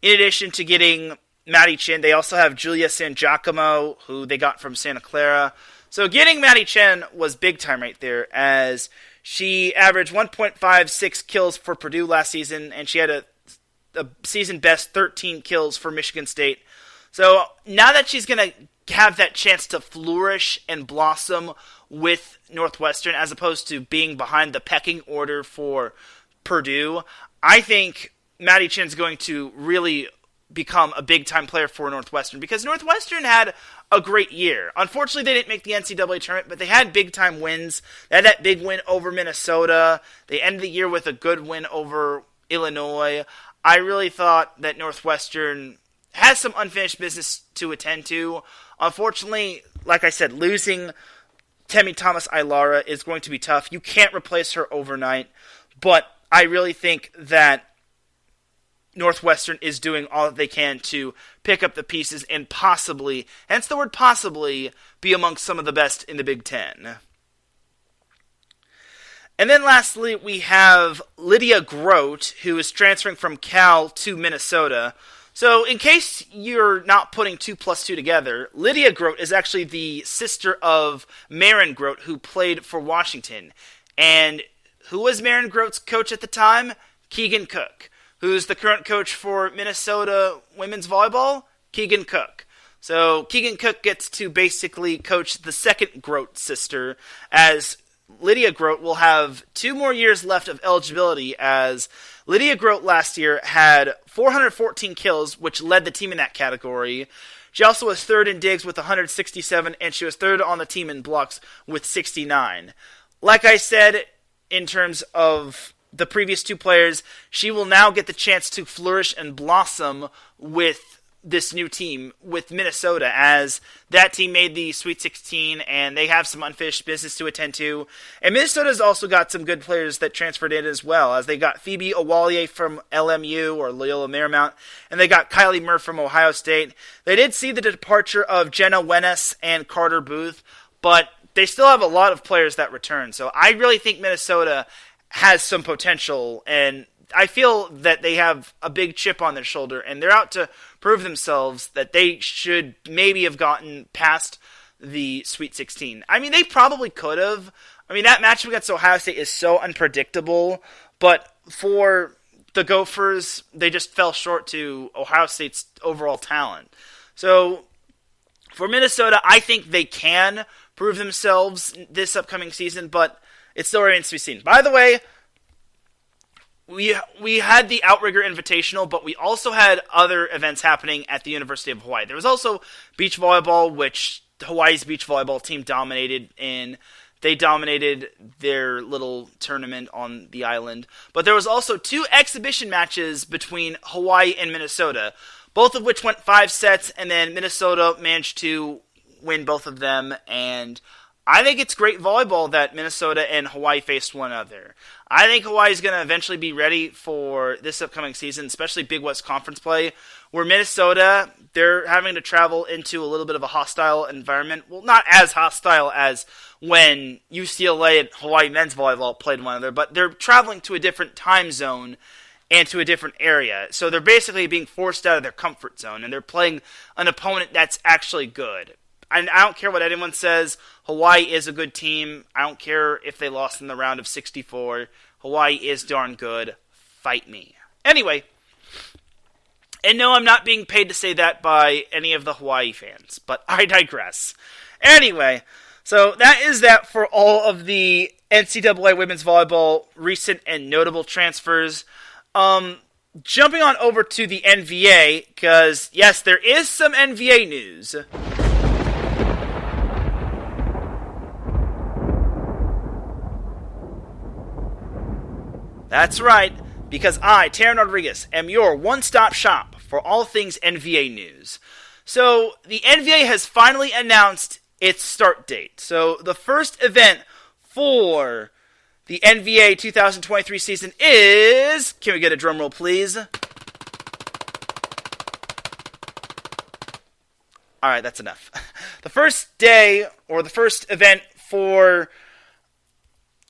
in addition to getting Maddie Chin, they also have Julia San Giacomo, who they got from Santa Clara. So getting Maddie Chen was big time right there, as she averaged 1.56 kills for Purdue last season, and she had a season best 13 kills for Michigan State. So now that she's going to have that chance to flourish and blossom with Northwestern, as opposed to being behind the pecking order for Purdue, I think Maddie Chen's going to really become a big-time player for Northwestern, because Northwestern had a great year. Unfortunately, they didn't make the NCAA tournament, but they had big-time wins. They had that big win over Minnesota. They ended the year with a good win over Illinois. I really thought that Northwestern has some unfinished business to attend to. Unfortunately, like I said, losing Temi Thomas-Ailara is going to be tough. You can't replace her overnight, but I really think that Northwestern is doing all that they can to pick up the pieces and possibly, hence the word possibly, be amongst some of the best in the Big Ten. And then lastly, we have Lydia Grote, who is transferring from Cal to Minnesota. So in case you're not putting 2 plus 2 together, Lydia Grote is actually the sister of Maren Grote, who played for Washington. And who was Maren Grote's coach at the time? Keegan Cook. Who's the current coach for Minnesota women's volleyball? Keegan Cook. So Keegan Cook gets to basically coach the second Grote sister, as Lydia Grote will have 2 more years left of eligibility, as Lydia Grote last year had 414 kills, which led the team in that category. She also was third in digs with 167, and she was third on the team in blocks with 69. Like I said, in terms of the previous 2 players, she will now get the chance to flourish and blossom with this new team, with Minnesota, as that team made the Sweet 16, and they have some unfinished business to attend to. And Minnesota's also got some good players that transferred in as well, as they got Phoebe Awalier from LMU, or Loyola Marymount, and they got Kylie Murr from Ohio State. They did see the departure of Jenna Wenas and Carter Booth, but they still have a lot of players that return. So I really think Minnesota has some potential, and I feel that they have a big chip on their shoulder, and they're out to prove themselves that they should maybe have gotten past the Sweet 16. I mean, they probably could have. I mean, that matchup against Ohio State is so unpredictable, but for the Gophers, they just fell short to Ohio State's overall talent. So for Minnesota, I think they can prove themselves this upcoming season, but it still remains to be seen. By the way, we had the Outrigger Invitational, but we also had other events happening at the University of Hawaii. There was also beach volleyball, which Hawaii's beach volleyball team dominated in. They dominated their little tournament on the island. But there was also 2 exhibition matches between Hawaii and Minnesota, both of which went 5 sets, and then Minnesota managed to win both of them, and I think it's great volleyball that Minnesota and Hawaii faced one another. I think Hawaii is going to eventually be ready for this upcoming season, especially Big West Conference play, where Minnesota, they're having to travel into a little bit of a hostile environment. Well, not as hostile as when UCLA and Hawaii men's volleyball played one another, but they're traveling to a different time zone and to a different area. So they're basically being forced out of their comfort zone, and they're playing an opponent that's actually good. And I don't care what anyone says, Hawaii is a good team. I don't care if they lost in the round of 64. Hawaii is darn good. Fight me. Anyway, and no, I'm not being paid to say that by any of the Hawaii fans, but I digress. Anyway, so that is that for all of the NCAA women's volleyball recent and notable transfers. Jumping on over to the NVA, because yes, there is some NVA news. That's right, because I, Teran Rodriguez, am your one-stop shop for all things NVA news. So, the NVA has finally announced its start date. So, the first event for the NVA 2023 season is... Can we get a drum roll, please? Alright, that's enough. The first day, or the first event for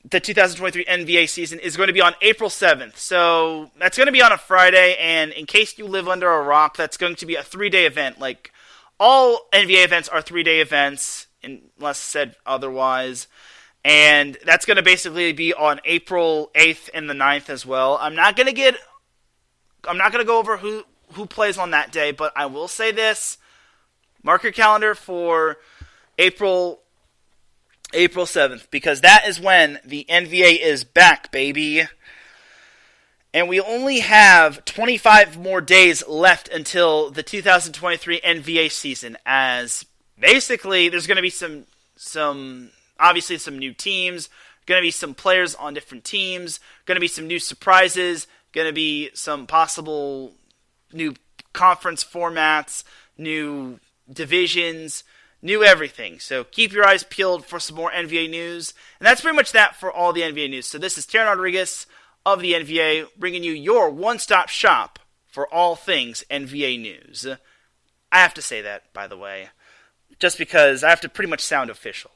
the 2023 NBA season is going to be on April 7th. So that's going to be on a Friday, and in case you live under a rock, that's going to be a 3-day event. Like, all NBA events are 3-day events, unless said otherwise. And that's going to basically be on April 8th and the 9th as well. I'm not going to go over who plays on that day, but I will say this. Mark your calendar for April 7th, because that is when the NBA is back, baby. And we only have 25 more days left until the 2023 NBA season, as basically there's going to be some obviously some new teams, going to be some players on different teams, going to be some new surprises, going to be some possible new conference formats, new divisions, new everything. So keep your eyes peeled for some more NBA news. And that's pretty much that for all the NBA news. So this is Teran Rodriguez of the NBA, bringing you your one-stop shop for all things NBA news. I have to say that, by the way, just because I have to pretty much sound official.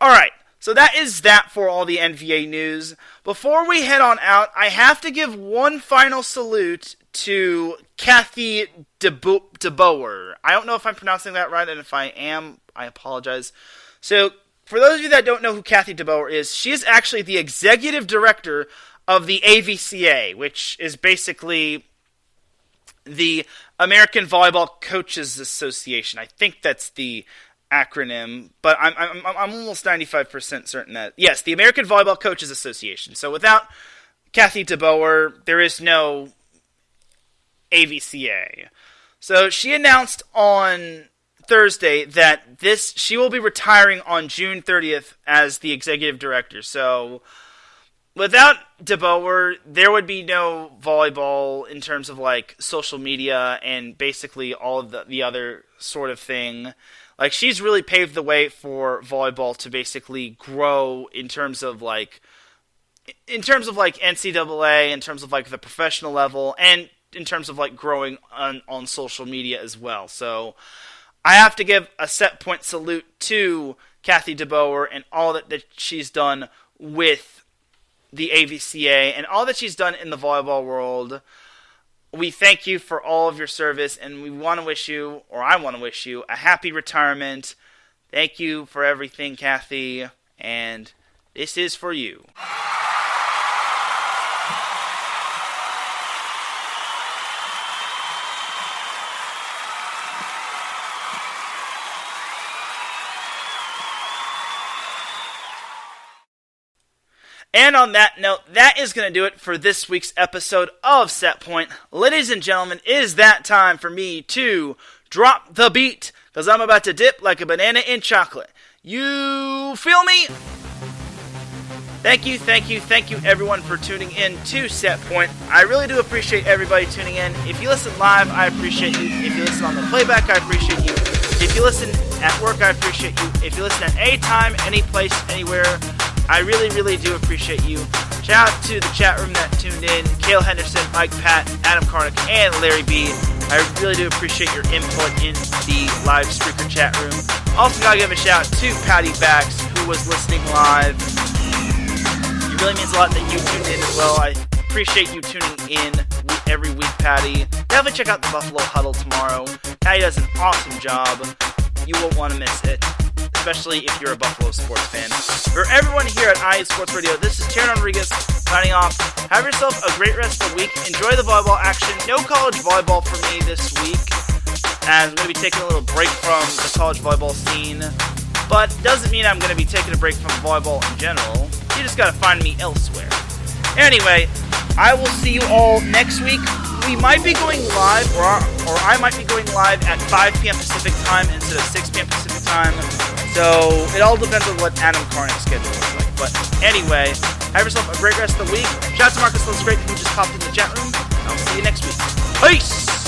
Alright, so that is that for all the NBA news. Before we head on out, I have to give one final salute to Kathy DeBoer. I don't know if I'm pronouncing that right, and if I am, I apologize. So, for those of you that don't know who Kathy DeBoer is, she is actually the executive director of the AVCA, which is basically the American Volleyball Coaches Association. I think that's the acronym, but I'm almost 95% certain that, yes, the American Volleyball Coaches Association. So without Kathy DeBoer, there is no AVCA. So she announced on Thursday that she will be retiring on June 30th as the executive director. So without DeBoer, there would be no volleyball in terms of like social media and basically all of the other sort of thing. Like, she's really paved the way for volleyball to basically grow in terms of like NCAA, in terms of like the professional level, and in terms of like growing on social media as well. So I have to give a set point salute to Kathy DeBoer and all that she's done with the AVCA and all that she's done in the volleyball world. We thank you for all of your service, and we want to wish you, or I want to wish you, a happy retirement. Thank you for everything, Kathy, and this is for you. And on that note, that is going to do it for this week's episode of Set Point. Ladies and gentlemen, it is that time for me to drop the beat, because I'm about to dip like a banana in chocolate. You feel me? Thank you everyone for tuning in to Set Point. I really do appreciate everybody tuning in. If you listen live, I appreciate you. If you listen on the playback, I appreciate you. If you listen at work, I appreciate you. If you listen at any time, any place, anywhere, I really, really do appreciate you. Shout out to the chat room that tuned in. Cale Henderson, Mike Pat, Adam Karnick, and Larry B. I really do appreciate your input in the live speaker chat room. Also gotta give a shout out to Patty Bax, who was listening live. It really means a lot that you tuned in as well. I appreciate you tuning in every week, Patty. Definitely check out the Buffalo Huddle tomorrow. Patty does an awesome job. You won't want to miss it, especially if you're a Buffalo sports fan. For everyone here at IE Sports Radio, this is Teran Rodriguez signing off. Have yourself a great rest of the week. Enjoy the volleyball action. No college volleyball for me this week, as I'm going to be taking a little break from the college volleyball scene. But doesn't mean I'm going to be taking a break from volleyball in general. You just got to find me elsewhere. Anyway, I will see you all next week. We might be going live, or I might be going live at 5 p.m. Pacific time instead of 6 p.m. Pacific time. So it all depends on what Adam Karnick's schedule is like. But anyway, have yourself a great rest of the week. Shout out to Marcus Let's Great, who just popped in the chat room. I'll see you next week. Peace!